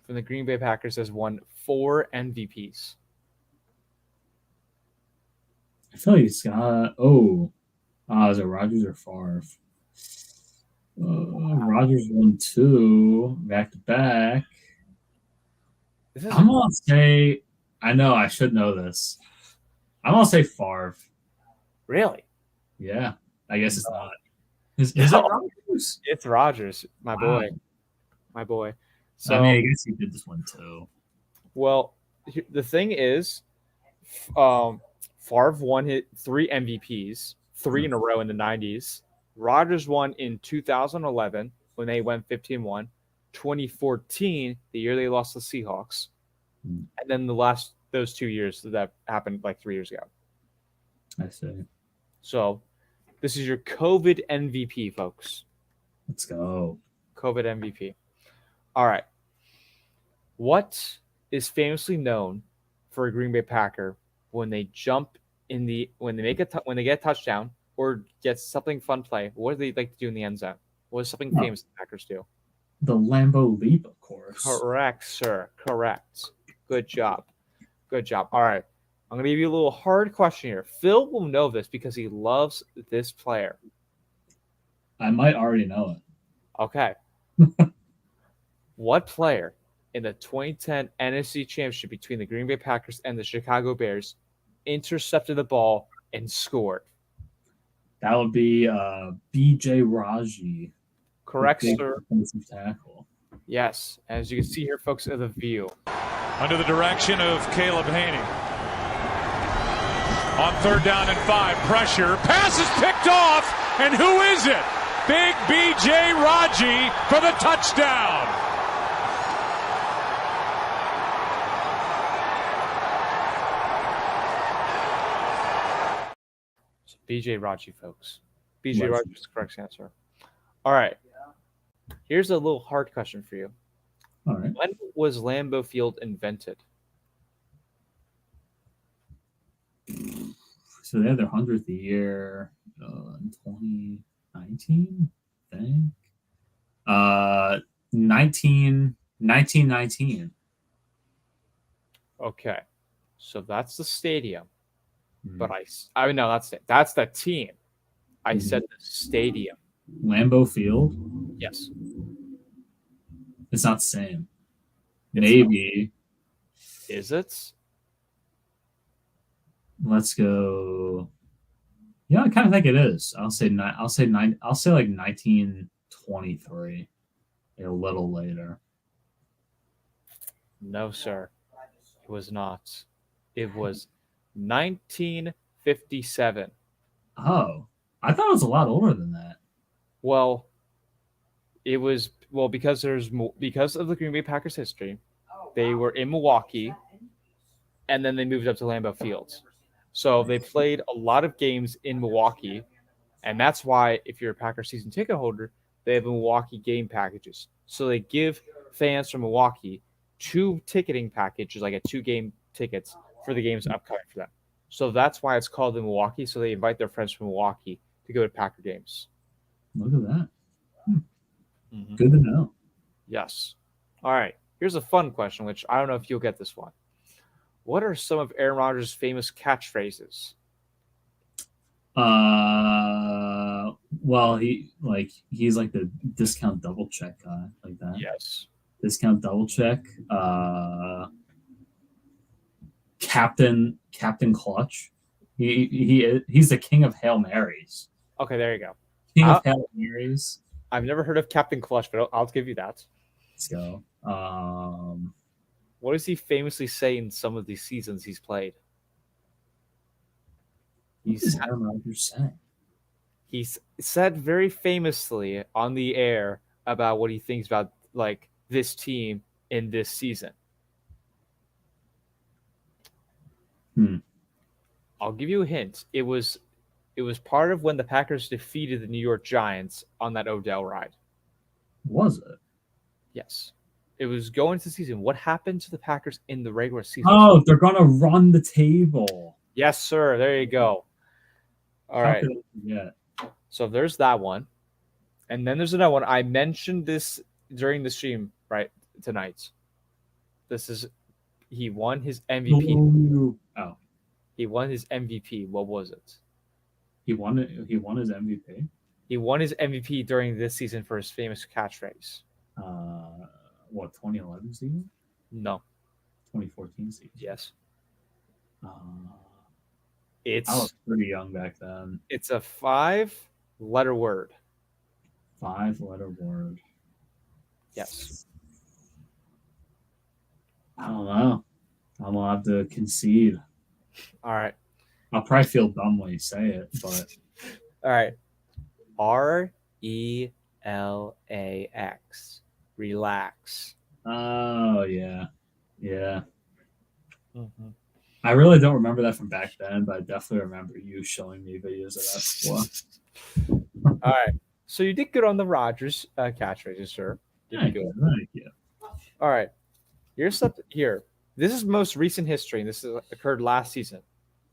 from the Green Bay Packers has won 4 MVPs? I feel like it's got. Is it Rodgers or Favre? Rodgers won 2 back to back. I'm gonna say. I know I should know this. I'm gonna say Favre. Really? Yeah, I guess it's not. Is it Rodgers? It's Rodgers, my Wow. boy. My boy. So, I mean, I guess he did this one too. well, the thing is, Favre won 3 MVPs, 3 in a row in the 90s. Rodgers won in 2011 when they went 15-1. 2014, the year they lost to the Seahawks. Hmm. And then those 2 years that happened like 3 years ago. I see. So this is your COVID MVP, folks. Let's go. COVID MVP. All right. What is famously known for a Green Bay Packer when they jump when they get a touchdown or get something fun play? What do they like to do in the end zone? What is something famous the Packers do? The Lambeau leap, of course. Correct, sir. Correct. Good job. Good job. All right. I'm going to give you a little hard question here. Phil will know this because he loves this player. I might already know it. Okay. What player in the 2010 NFC Championship between the Green Bay Packers and the Chicago Bears intercepted the ball and scored? That would be B.J. Raji. Correct, sir. Defensive tackle. Yes. As you can see here, folks, of the view. Under the direction of Caleb Haney. On 3rd down and 5, pressure. Pass is picked off, and who is it? Big B.J. Raji for the touchdown. So B.J. Raji, folks. B.J. Raji is the correct answer. All right. Here's a little hard question for you. All right. When was Lambeau Field invented? So they had their 100th year in 2019, I think. 1919. Okay. So that's the stadium. Mhm. But I mean, no, that's the team. I Mhm. said the stadium. Lambeau Field. Yes. It's not the same. It's Maybe. Is it? Let's go. Yeah, I kind of think it is. I'll say like 1923. A little later. No, sir. It was not. It was 1957. Oh, I thought it was a lot older than that. Well, it was because because of the Green Bay Packers history, they were in Milwaukee, and then they moved up to Lambeau Field. So they played a lot of games in Milwaukee, and that's why if you're a Packers season ticket holder, they have Milwaukee game packages. So they give fans from Milwaukee 2 ticketing packages, like 2 game tickets for the games upcoming for them. So that's why it's called in Milwaukee. So they invite their friends from Milwaukee to go to Packer games. Look at that. Mm-hmm. Good to know. Yes. All right. Here's a fun question, which I don't know if you'll get this one. What are some of Aaron Rodgers' famous catchphrases? Well, he's like the discount double check guy, like that. Yes. Discount double check. Captain Clutch. He's the king of Hail Marys. Okay, there you go. King of Hail Marys. I've never heard of Captain Clutch, but I'll give you that. Let's go. What does he famously say in some of these seasons he's played? He's said very famously on the air about what he thinks about like this team in this season. I'll give you a hint. It was part of when the Packers defeated the New York Giants on that Odell ride. Was it? Yes. It was going into the season. What happened to the Packers in the regular season? Oh, they're going to run the table. Yes, sir. There you go. All right. Yeah. So there's that one. And then there's another one. I mentioned this during the stream, right, tonight. He won his MVP. Oh, He won his MVP. What was it? he won it. He won his MVP. He won his MVP during this season for his famous catchphrase. What 2011 season? No. 2014 season. Yes. I It's was pretty young back then. it's a 5-letter word. 5-letter word. Yes. I don't know. I'm gonna have to concede. All right. I'll probably feel dumb when you say it, but All right. RELAX. Relax. oh yeah, yeah. Mm-hmm. I really don't remember that from back then, but I definitely remember you showing me videos of that before. All right. So you did good on the Rogers catchphrases, sir. Did Thank good. you, thank you. All right. Here's something here. This is most recent history, and this occurred last season.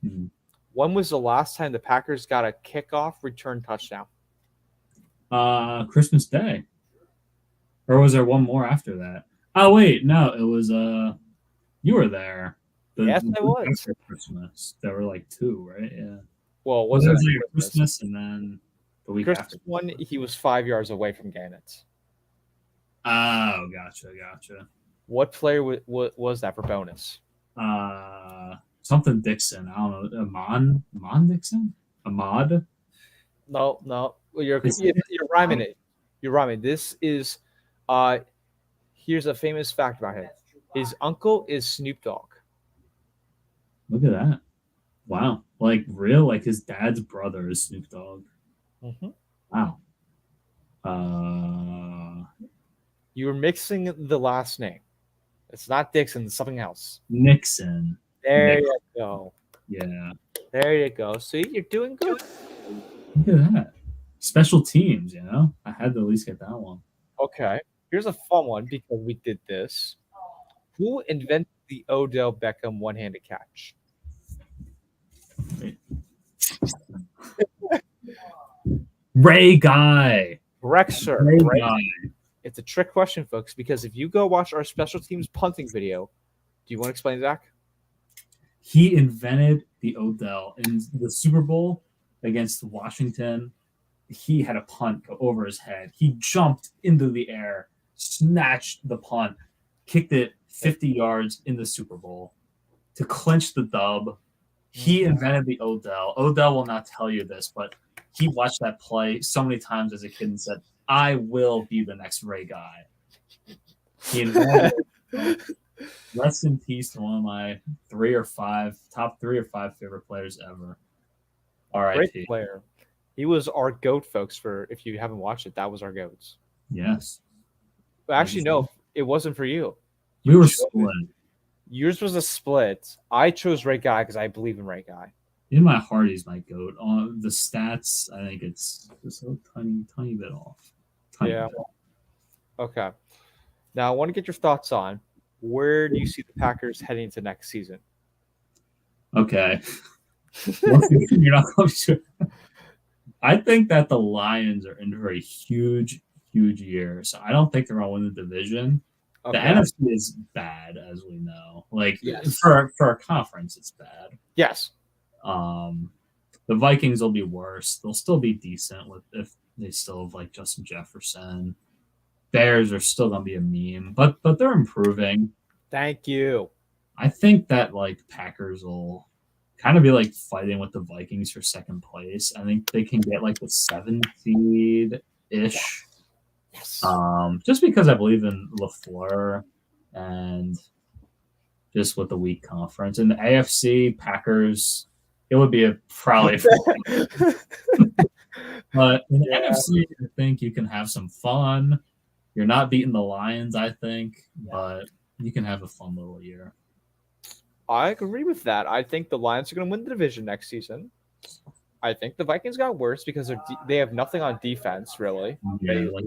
Mhm. When was the last time the Packers got a kickoff return touchdown? Christmas Day, or was there one more after that? Oh wait, no, it was you were there. Yes, I week was. after Christmas. There were like 2, right? Yeah. Well, Was wasn't it it like Christmas and then the week Christmas after? one? He was 5 yards away from getting it. Oh, gotcha. What player was that for bonus? Something Dixon. I don't know. Amon Dixon? Ahmad? No. Well, you're rhyming it. You're rhyming. This is here's a famous fact about him. His uncle is Snoop Dogg. Look at that. Wow. Like real, like his dad's brother is Snoop Dogg. Mm-hmm. Wow. You were mixing the last name. It's not Dixon, it's something else. Nixon. There you go. Yeah. There you go. See, you're doing good. Look at that. Special teams, you know? I had to at least get that one. Okay. Here's a fun one because we did this. Who invented the Odell Beckham one-handed catch? Ray Guy. Correct, sir. Ray Right? Guy. It's a trick question, folks, because if you go watch our special teams punting video, do you want to explain, Zach? He invented the Odell in the Super Bowl against Washington. He had a punt go over his head. He jumped into the air, snatched the punt, kicked it 50 yards in the Super Bowl to clinch the dub. He invented the Odell. Odell will not tell you this, but he watched that play so many times as a kid and said, I will be the next Ray Guy. He invented rest in peace to one of my top 3 or 5 favorite players ever. Great R.I.P. player. He was our GOAT, folks, for if you haven't watched it, that was our GOATs. Yes. But actually, no, it wasn't for you. We were split. Yours was a split. I chose Ray Guy because I believe in Ray Guy. In my heart, he's my GOAT. On the stats, I think it's just a tiny bit off. Yeah. Okay. Now, I want to get your thoughts on where do you see the Packers heading into next season? Okay. You're not going to. I think that the Lions are in for a huge year. So I don't think they're going to win the division. Okay. The NFC is bad, as we know. Like Yes. for a conference, it's bad. Yes. The Vikings will be worse. They'll still be decent if they still have like Justin Jefferson. Bears are still gonna be a meme, but they're improving. Thank you. I think that like Packers will kind of be like fighting with the Vikings for second place. I think they can get like the 7th seed ish. Yes. Just because I believe in LaFleur and just with the weak conference. In the AFC, Packers, it would be probably but in the NFC, I think you can have some fun. You're not beating the Lions, I think, but you can have a fun little year. I agree with that. I think the Lions are going to win the division next season. I think the Vikings got worse because they have nothing on defense, really. Yeah, like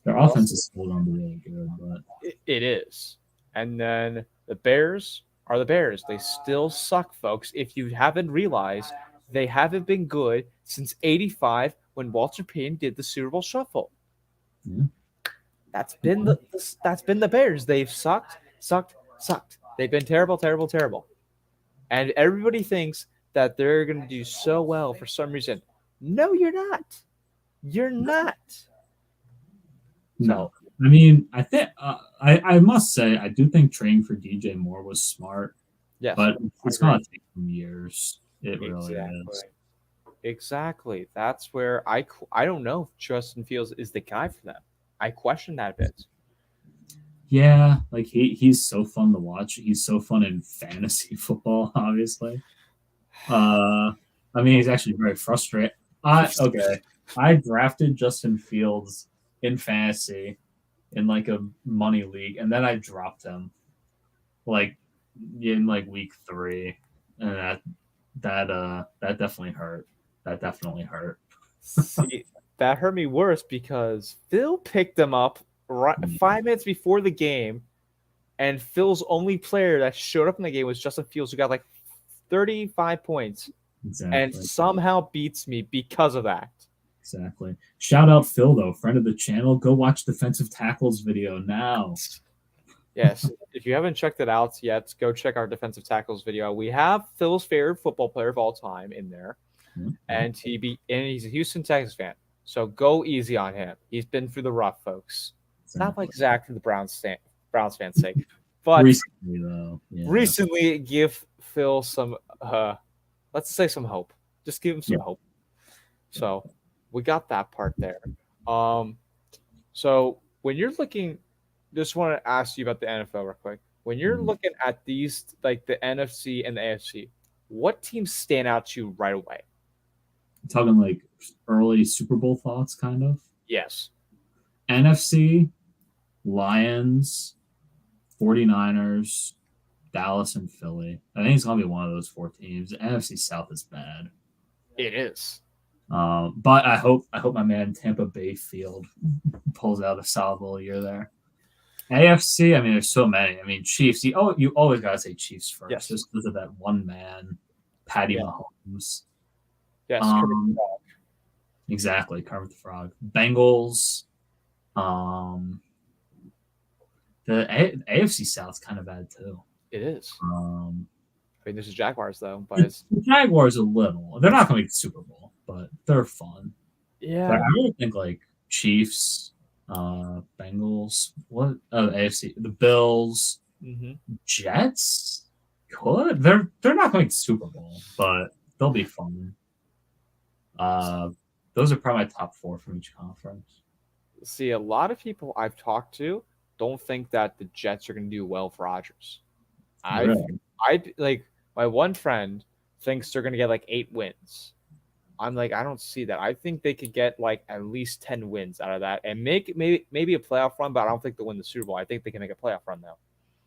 their offense is still going to be really good, but It is. And then the Bears are the Bears. They still suck, folks. If you haven't realized, they haven't been good since '85 when Walter Payton did the Super Bowl Shuffle. Yeah. That's been the Bears. They've sucked. They've been terrible. And everybody thinks that they're going to do so well for some reason. No, you're not. You're not. No. I mean, I think I must say I do think trading for DJ Moore was smart. Yes, but it's going to take some years. It really is. Exactly. That's where I don't know if Justin Fields is the guy for them. I question that a bit. Yeah, like he's so fun to watch. He's so fun in fantasy football, obviously. I mean, he's actually very frustrating. I drafted Justin Fields in fantasy in like a money league, and then I dropped him like in like week 3, and that definitely hurt. That definitely hurt. See, that hurt me worse because Phil picked him up 5 minutes before the game, and Phil's only player that showed up in the game was Justin Fields, who got like 35 points, and somehow beats me because of that. Exactly. Shout out Phil, though, friend of the channel. Go watch Defensive Tackles video now. Yes, if you haven't checked it out yet, go check our Defensive Tackles video. We have Phil's favorite football player of all time in there, and he's a Houston Texans fan. So go easy on him. He's been through the rough, folks. Exactly. Not like Zach for the Browns fans' sake, but recently, though, recently give Phil some, let's say, some hope. Just give him some hope. So we got that part there. So when you're looking, just want to ask you about the NFL real quick. When you're looking at these, like the NFC and the AFC, what teams stand out to you right away? I'm talking like early Super Bowl thoughts, kind of. Yes. NFC, Lions, 49ers, Dallas, and Philly. I think it's going to be one of those 4 teams. The NFC South is bad. It is. But I hope my man Tampa Bay Field pulls out a solid little year there. AFC, I mean, there's so many. I mean, Chiefs. You always gotta say Chiefs first, just because of that one man, Patty Mahomes. Yes, exactly, Kermit the Frog. Bengals. The AFC South's kind of bad too. It is. I mean, there's the Jaguars though, but the Jaguars a little. They're not going to make the Super Bowl, but they're fun. Yeah, but I really think like Chiefs, Bengals, AFC, the Bills, Jets could. They're not going to make the Super Bowl, but they'll be fun. Those are probably my top 4 from each conference. See, a lot of people I've talked to don't think that the Jets are going to do well for Rodgers. I like my one friend thinks they're going to get like 8 wins. I'm like, I don't see that. I think they could get like at least 10 wins out of that and make maybe a playoff run, but I don't think they'll win the Super Bowl. I think they can make a playoff run though.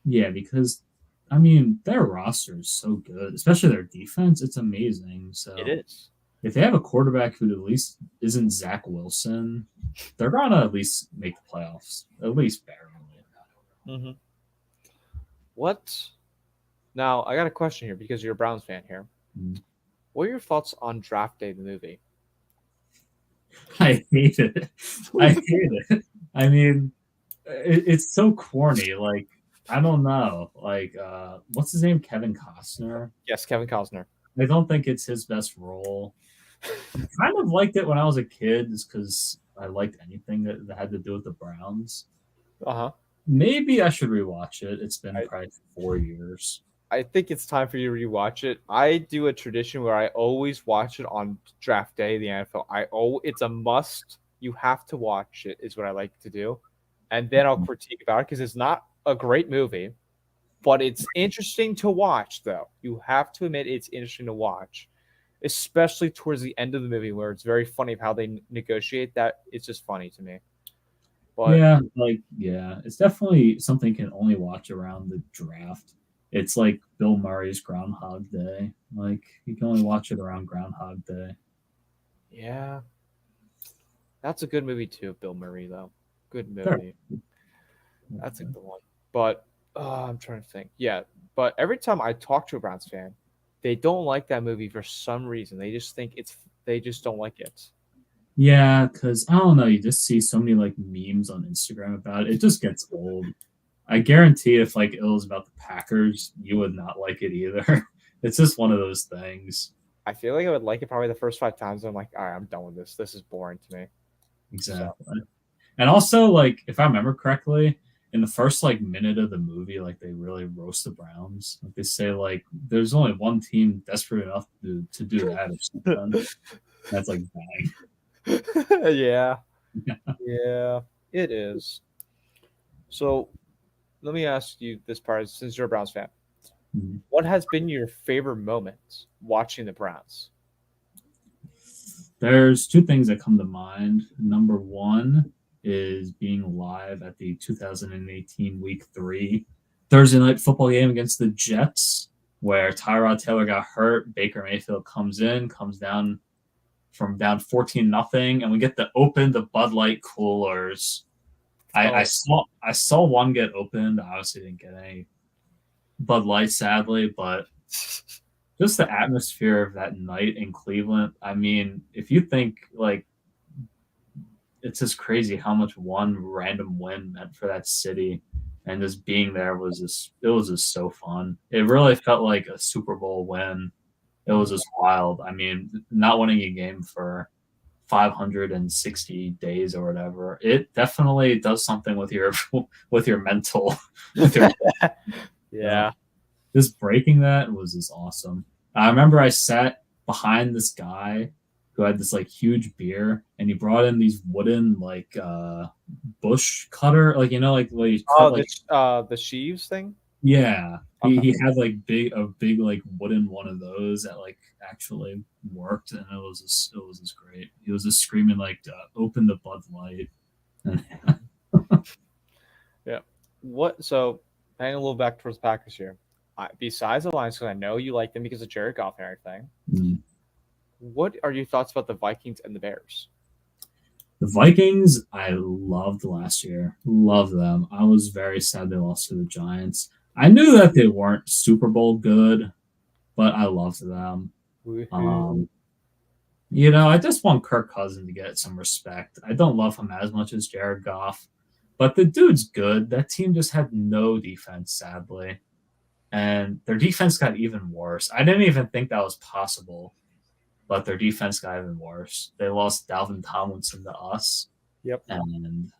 Yeah, because I mean their roster is so good, especially their defense. It's amazing. So it is. If they have a quarterback who at least isn't Zach Wilson, they're gonna at least make the playoffs, at least barely. What? Now I got a question here because you're a Browns fan here. What are your thoughts on Draft Day, the movie? I hate it. I mean, it's so corny. Like, I don't know. Like, what's his name? Kevin Costner? Yes, Kevin Costner. I don't think it's his best role. I kind of liked it when I was a kid just because I liked anything that had to do with the Browns. Maybe I should rewatch it. It's been probably 4 years. I think it's time for you to rewatch it. I do a tradition where I always watch it on Draft Day, the NFL. It's a must. You have to watch it, is what I like to do. And then I'll critique about it because it's not a great movie, but it's interesting to watch, though. You have to admit it's interesting to watch, especially towards the end of the movie where it's very funny of how they negotiate that. It's just funny to me. But it's definitely something you can only watch around the draft. It's like Bill Murray's Groundhog Day. Like, you can only watch it around Groundhog Day. Yeah. That's a good movie, too, Bill Murray, though. Good movie. That's a good one. But I'm trying to think. Yeah, but every time I talk to a Browns fan, they don't like that movie for some reason. They just think they just don't like it. Yeah, because I don't know, you just see so many like memes on Instagram about it. It just gets old. I guarantee if like it was about the Packers, you would not like it either. It's just one of those things. I feel like I would like it probably the first 5 times. I'm like, all right, I'm done with this. This is boring to me. So Exactly. And also, like, if I remember correctly, in the first like minute of the movie, like they really roast the Browns. Like they say, like, there's only one team desperate enough to do that or something. That's like bang. yeah, yeah, it is. So let me ask you this part, since you're a Browns fan. Mhm. What has been your favorite moment watching the Browns? There's two things that come to mind. Number one is being live at the 2018 Week 3 Thursday night football game against the Jets, where Tyrod Taylor got hurt. Baker Mayfield comes in, comes down from down 14-0, and we get to open the Bud Light coolers. I saw one get opened. I obviously didn't get any Bud Light, sadly, but just the atmosphere of that night in Cleveland. I mean, if you think like it's just crazy how much one random win meant for that city, and just being there was just so fun. It really felt like a Super Bowl win. It was just wild. I mean, not winning a game for 560 days or whatever, it definitely does something with your with your mental with your Yeah. just breaking that was just awesome. I remember I sat behind this guy who had this like huge beer, and he brought in these wooden like bush cutter, like like where you cut Oh, like the sheaves thing. yeah. Okay. He had like a big like wooden one of those that like actually worked, and it was just great. He was just screaming like open the Bud Light. Yeah. What? So, hang a little back towards the Packers here. Besides the Lions, because I know you like them because of Jared Goff and everything. Mm. What are your thoughts about the Vikings and the Bears? The Vikings, I loved last year. Love them. I was very sad they lost to the Giants. I knew that they weren't Super Bowl good, but I loved them. Woohoo. Um, I just want Kirk Cousins to get some respect. I don't love him as much as Jared Goff, but the dude's good. That team just had no defense, sadly. And their defense got even worse. I didn't even think that was possible, but their defense got even worse. They lost Dalvin Tomlinson to us, Yep. and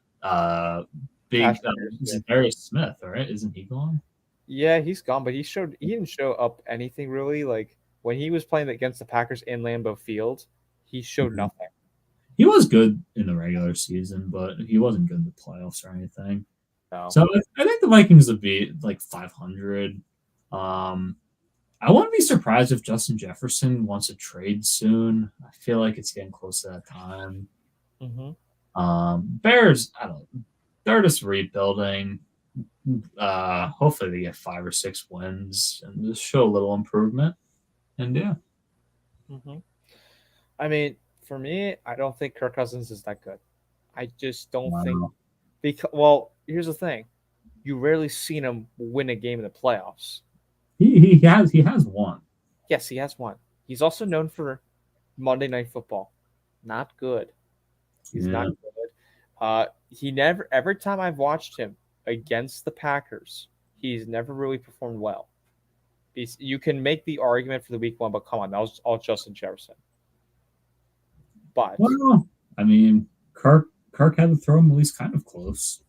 big Past years, yeah. Darius Smith, right? Isn't he gone? Yeah, he's gone, but he didn't show up anything really. Like when he was playing against the Packers in Lambeau Field, he showed Mhm. nothing. He was good in the regular season, but he wasn't good in the playoffs or anything. No. So I think the Vikings would be like 500. Um, I wouldn't be surprised if Justin Jefferson wants to trade soon. I feel like it's getting close to that time. Mm-hmm. Bears, I don't. They're just rebuilding. Hopefully they get 5 or 6 wins and just show a little improvement. And yeah, Mm-hmm. I mean, for me, I don't think Kirk Cousins is that good. I just don't think wow. because well, here's the thing. You rarely seen him win a game in the playoffs. He has won. Yes, he has one. He's also known for Monday Night Football. Not good. He's Yeah. not good. He never. Every time I've watched him against the Packers, he's never really performed well. You can make the argument for the week one, but come on, that was all Justin Jefferson. But Well, I mean, Kirk had to throw him at least kind of close.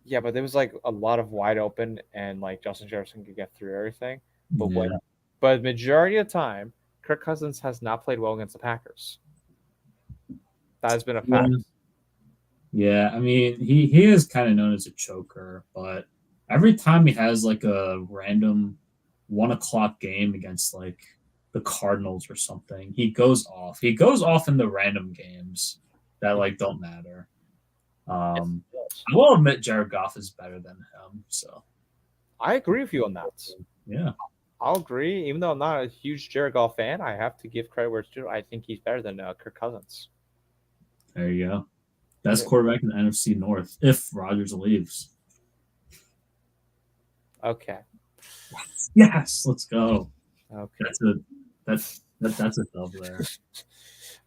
yeah, but there was like a lot of wide open, and like Justin Jefferson could get through everything. But Yeah. but majority of the time, Kirk Cousins has not played well against the Packers. That has been a fact. Yeah, I mean, he is kind of known as a choker, but every time he has like a random 1 o'clock game against like the Cardinals or something, he goes off. He goes off in the random games that like don't matter. Yes, I will admit Jared Goff is better than him. So I agree with you on that. yeah, I'll agree. Even though I'm not a huge Jared Goff fan, I have to give credit where it's due. I think he's better than Kirk Cousins. there you go. Best quarterback in the NFC North if Rodgers leaves. Okay. Yes, let's go. Okay. That's a dub there.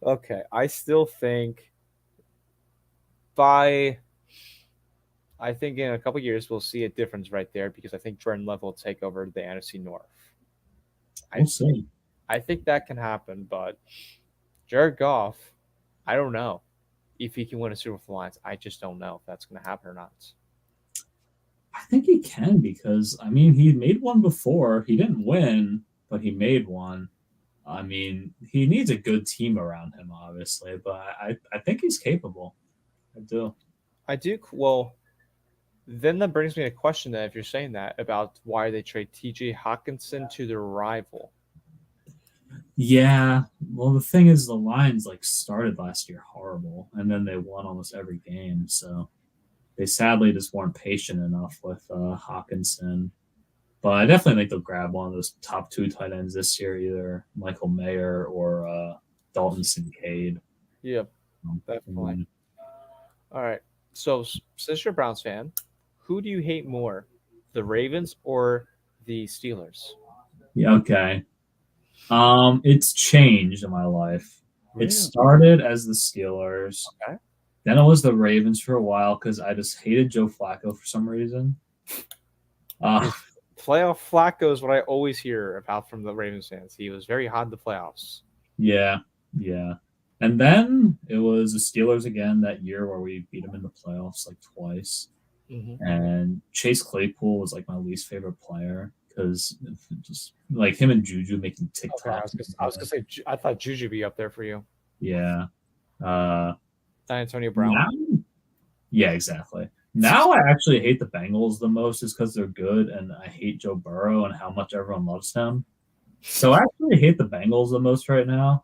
Okay, I still think by I think in a couple years we'll see a difference right there because I think Jordan Love will take over the NFC North. We'll I see. I think that can happen, but Jared Goff, I don't know if he can win a Super Bowl Alliance. I just don't know if that's going to happen or not. I think he can because I mean he made one before. He didn't win, but he made one. I mean, he needs a good team around him, obviously, but I think he's capable. I do. I do. Well, then that brings me to a question that if you're saying that about why they trade T.J. Hawkinson to their rival. Yeah. Well, the thing is, the Lions like started last year horrible, and then they won almost every game. So they sadly just weren't patient enough with Hawkinson. But I definitely think they'll grab one of those top two tight ends this year, either Michael Mayer or Dalton Kincaid. Yeah, definitely. And All right. So since you're a Browns fan, who do you hate more, the Ravens or the Steelers? yeah, okay. It's changed in my life. It Really? started as the Steelers. Okay. Then it was the Ravens for a while because I just hated Joe Flacco for some reason. Uh, Playoff Flacco is what I always hear about from the Ravens fans. He was very hot in the playoffs. yeah, yeah. And then it was the Steelers again that year where we beat them in the playoffs like twice. Mm-hmm. And Chase Claypool was like my least favorite player because just like him and Juju making TikTok. Okay, I was gonna say I thought Juju be up there for you. Yeah. Antonio Brown. Now, yeah, exactly. Now I actually hate the Bengals the most is because they're good and I hate Joe Burrow and how much everyone loves him. So I actually hate the Bengals the most right now.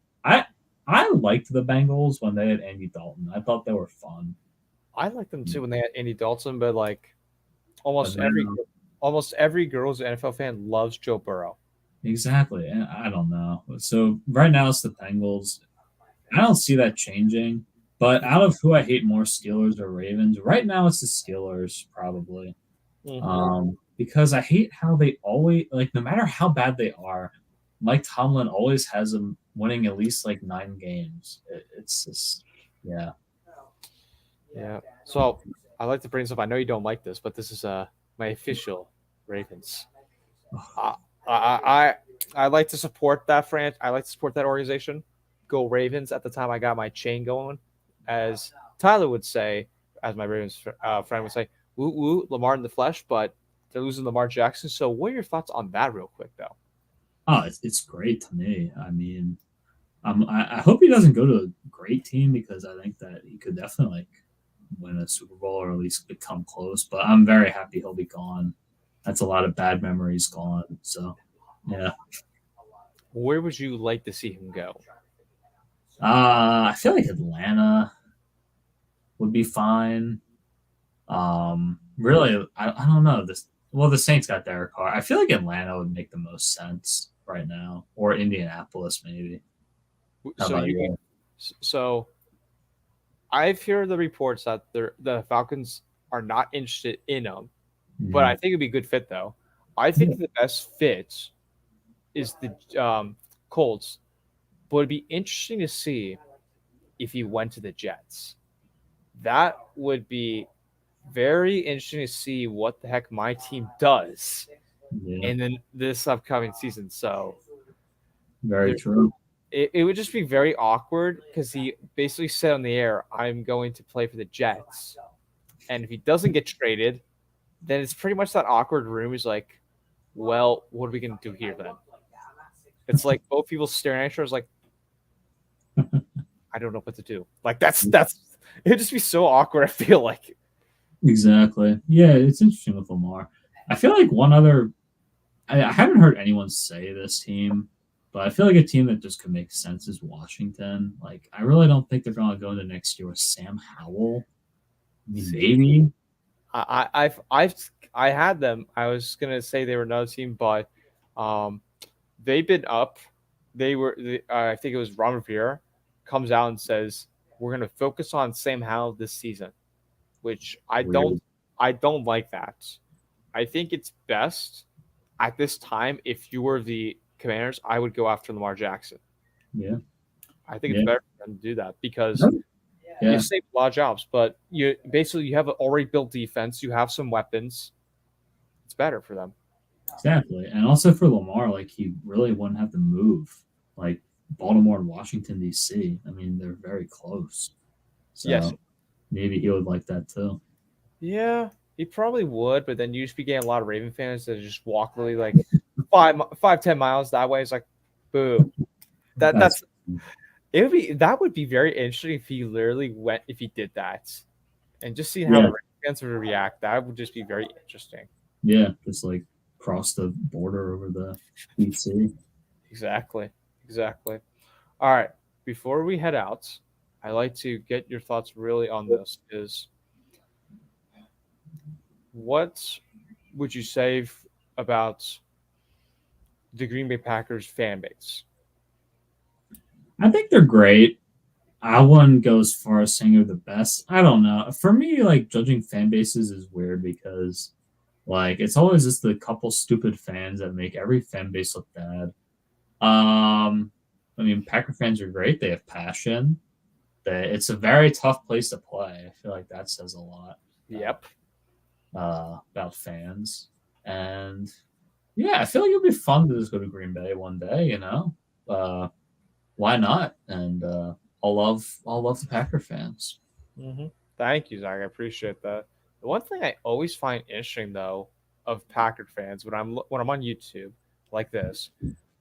I liked the Bengals when they had Andy Dalton. I thought they were fun. I like them too when they had Andy Dalton, but like almost But then, almost every girl's NFL fan loves Joe Burrow. exactly. And I don't know. So right now it's the Bengals. I don't see that changing. But out of who I hate more, Steelers or Ravens, right now it's the Steelers probably. Because I hate how they always like no matter how bad they are, Mike Tomlin always has them winning at least like 9 games. It's just yeah. Yeah. So I like to bring this up. I know you don't like this, but this is my official Ravens. I I I like to support that franchise. I like to support that organization. Go Ravens. At the time, I got my chain going, as Tyler would say, as my Ravens friend would say, "Woo woo, Lamar in the flesh." But they're losing Lamar Jackson. So, what are your thoughts on that, real quick, though? Oh, it's great to me. I mean, I hope he doesn't go to a great team because I think that he could definitely like win a Super Bowl or at least become close. But I'm very happy he'll be gone. That's a lot of bad memories gone. So yeah. Where would you like to see him go? I feel like Atlanta would be fine. Really, I don't know. The Saints got Derek Carr. I feel like Atlanta would make the most sense right now, or Indianapolis maybe. How So about you you? so I've heard the reports that the Falcons are not interested in him, but I think it'd be a good fit though. I think the best fit is the Colts, but it'd be interesting to see if he went to the Jets. That would be very interesting to see what the heck my team does Yeah, in this upcoming season. So very there, true. it would just be very awkward because he basically said on the air, "I'm going to play for the Jets," and if he doesn't get traded, then it's pretty much that awkward room. He's like, "Well, what are we going to do here then?" It's like both people staring at each other. Like, I don't know what to do. Like that's it'd just be so awkward. I feel like. Exactly. Yeah, it's interesting with Lamar. I feel like one other. I haven't heard anyone say this team, but I feel like a team that just could make sense is Washington. Like, I really don't think they're going to go into next year with Sam Howell. I mean, maybe. I had them. I was gonna say they were another team, but they've been up. I think it was Ron Rivera comes out and says we're gonna focus on Sam Howell this season, which Weird. I don't like that. I think it's best at this time if you were the Commanders, I would go after Lamar Jackson. Yeah. I think it's better for them to do that because Yeah. you save a lot of jobs. But you have an already built defense. You have some weapons. It's better for them. Exactly. And also for Lamar, like he really wouldn't have to move like Baltimore and Washington, D.C. I mean, they're very close. So Yes. maybe he would like that too. Yeah, he probably would, but then you just be getting a lot of Raven fans that just walk really like 10 miles that way. It's like, boo. That's that would be very interesting if he literally went if he did that, and just seeing how the Raven fans would react. That would just be very interesting. Yeah, just like cross the border over the DC. Exactly. All right. Before we head out, I like to get your thoughts really on this. Is what would you say about the Green Bay Packers fan base? I think they're great. I wouldn't go as far as saying they're the best. I don't know. For me, like judging fan bases is weird because like it's always just the couple stupid fans that make every fan base look bad. I mean, Packer fans are great. They have passion. It's a very tough place to play. I feel like that says a lot. Yep. About fans. And yeah, I feel like it'll be fun to just go to Green Bay one day, you know? Why not? And I'll love the Packer fans. Mm-hmm. Thank you, Zach. I appreciate that. The one thing I always find interesting, though, of Packer fans when I'm on YouTube like this,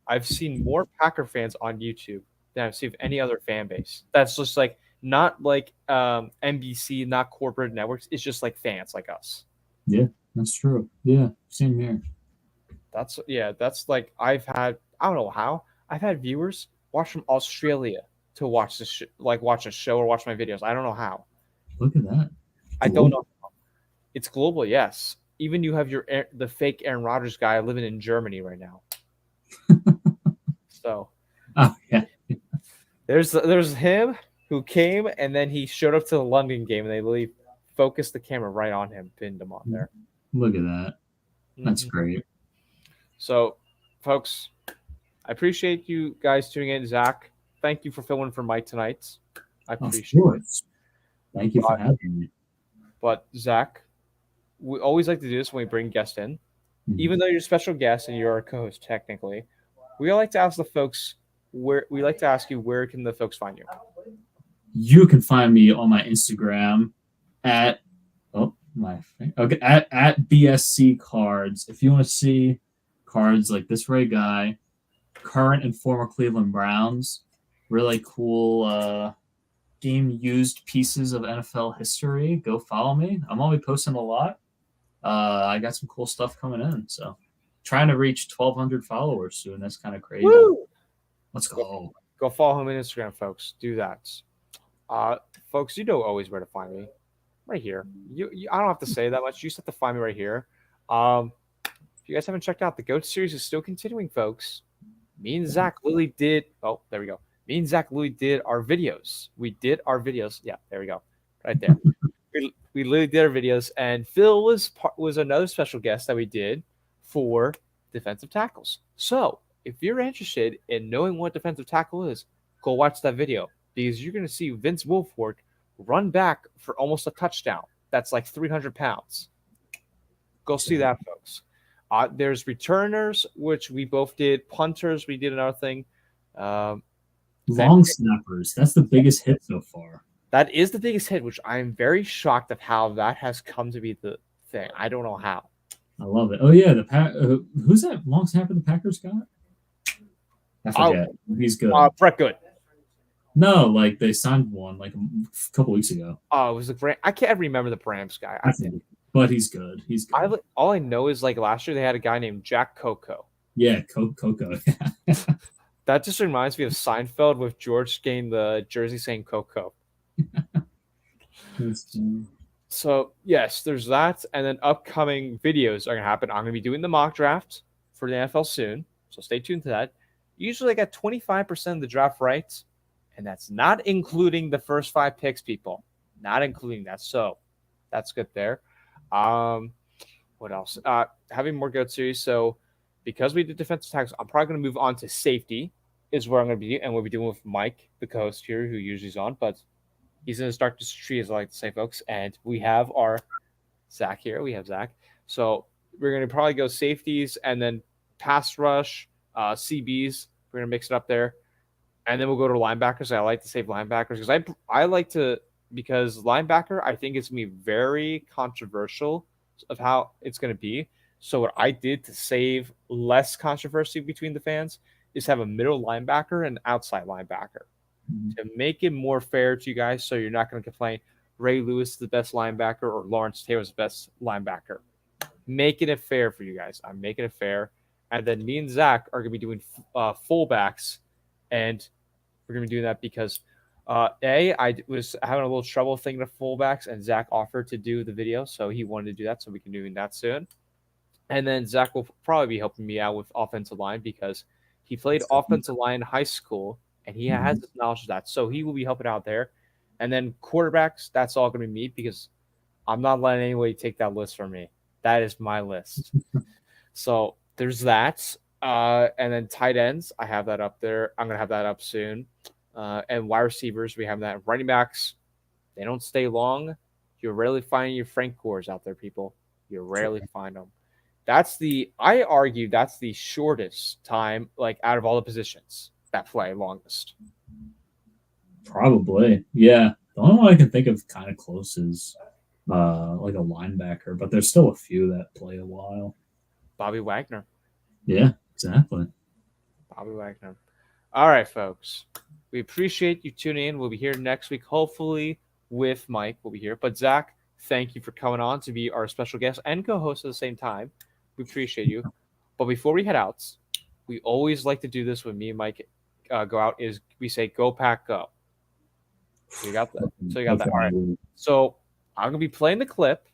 I've seen more Packer fans on YouTube than I've seen of any other fan base. That's just like not like NBC, not corporate networks. It's just like fans like us. Yeah, that's true. Yeah, same here. That's like I don't know how I've had viewers watch from Australia to watch this watch a show or watch my videos. I don't know how. Look at that. I don't know. It's global, yes. Even you have the fake Aaron Rodgers guy living in Germany right now. So, oh yeah, there's him who came and then he showed up to the London game and they literally focused the camera right on him, pinned him on there. Look at that. That's great. So, folks, I appreciate you guys tuning in. Zach, thank you for filming for Mike tonight. I appreciate it. Thank you for having me. But Zach, we always like to do this when we bring guests in. Even though you're a special guest and you're our co-host technically, we like to ask the folks where can the folks find you? You can find me on my Instagram at BSC Cards. If you want to see cards like this Ray guy, current and former Cleveland Browns, really cool game used pieces of NFL history, go follow me. I'm always posting a lot. I got some cool stuff coming in, so trying to reach 1,200 followers soon. That's kind of crazy. Woo! Let's go. Go follow him on Instagram, folks. Do that. Folks, you know always where to find me. Right here. I don't have to say that much. You just have to find me right here. If you guys haven't checked out, the GOAT series is still continuing, folks. Me and Zach literally did. Oh, there we go. Me and Zach literally did our videos. We did our videos. Yeah, there we go. Right there. we literally did our videos, and Phil was another special guest that we did for defensive tackles. So if you're interested in knowing what defensive tackle is, go watch that video because you're going to see Vince Wilfork run back for almost a touchdown. That's like 300 pounds. Go see that, folks. There's returners, which we both did. Punters, we did another thing. Long snappers. That's the biggest hit so far. That is the biggest hit, which I'm very shocked of how that has come to be the thing. I don't know how. I love it. Oh yeah, who's that long snapper the Packers got? I forget. He's good. Brett Good. No, like they signed one like a couple weeks ago. Oh, it was the I can't remember the Rams guy. I think. But he's good. He's good. All I know is like last year they had a guy named Jack Coco. Yeah, Coco. That just reminds me of Seinfeld with George getting the jersey saying Coco. So yes, there's that, and then upcoming videos are gonna happen. I'm gonna be doing the mock draft for the NFL soon, so stay tuned to that. Usually I get 25% of the draft right, and that's not including the first 5 picks, people. Not including that. So that's good there. What else? Having more GOAT series. So because we did defensive tackles, I'm probably gonna move on to safety. is where I'm going to be, and we'll be doing with Mike, the co-host here, who usually is on, but he's in his darkest tree, as I like to say, folks. And we have our Zach here. We have Zach. So we're going to probably go safeties and then pass rush, CBs. We're going to mix it up there. And then we'll go to linebackers. I like to save linebackers because I like to, because linebacker, I think it's going to be very controversial of how it's going to be. So what I did to save less controversy between the fans is have a middle linebacker and outside linebacker to make it more fair to you guys. So you're not going to complain Ray Lewis is the best linebacker or Lawrence Taylor's the best linebacker. Making it fair for you guys. I'm making it fair. And then me and Zach are going to be doing fullbacks. And we're going to be doing that because I was having a little trouble thinking of fullbacks, and Zach offered to do the video. So he wanted to do that. So we can do that soon. And then Zach will probably be helping me out with offensive line because he played offensive line in high school and he has knowledge of that. So he will be helping out there. And then quarterbacks, that's all going to be me because I'm not letting anybody take that list from me. That is my list. So there's that. And then tight ends, I have that up there. I'm going to have that up soon. And wide receivers, we have that. Running backs, they don't stay long. You're rarely finding your Frank Gores out there, people. You rarely find them. I argue that's the shortest time, like out of all the positions that play longest. Probably. Yeah. The only one I can think of kind of close is like a linebacker, but there's still a few that play a while. Bobby Wagner. Yeah, exactly. Bobby Wagner. All right, folks. We appreciate you tuning in. We'll be here next week, hopefully with Mike. We'll be here. But Zach, thank you for coming on to be our special guest and co-host at the same time. We appreciate you. But before we head out, we always like to do this when me and Mike go out is we say, go Pack, go. So you got that. So you got that. All right. So I'm going to be playing the clip.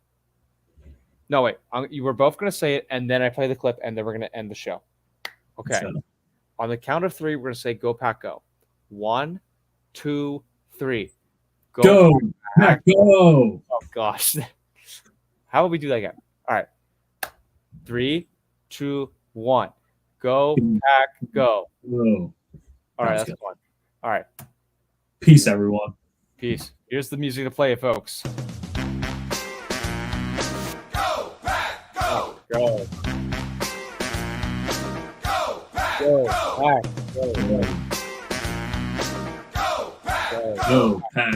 No, wait. You were both going to say it, and then I play the clip, and then we're going to end the show. Okay. On the count of three, we're going to say, go Pack, go. 1, 2, 3. Go Pack, go. Oh, gosh. How about we do that again? All right. 3, 2, 1. Go Pack, go. Whoa. All right, that's fun. All right. Peace, everyone. Peace. Here's the music to play it, folks. Go Pack, go. Go. Go Pack, Go. go. Pack. Go. Go Pack, Go Pack.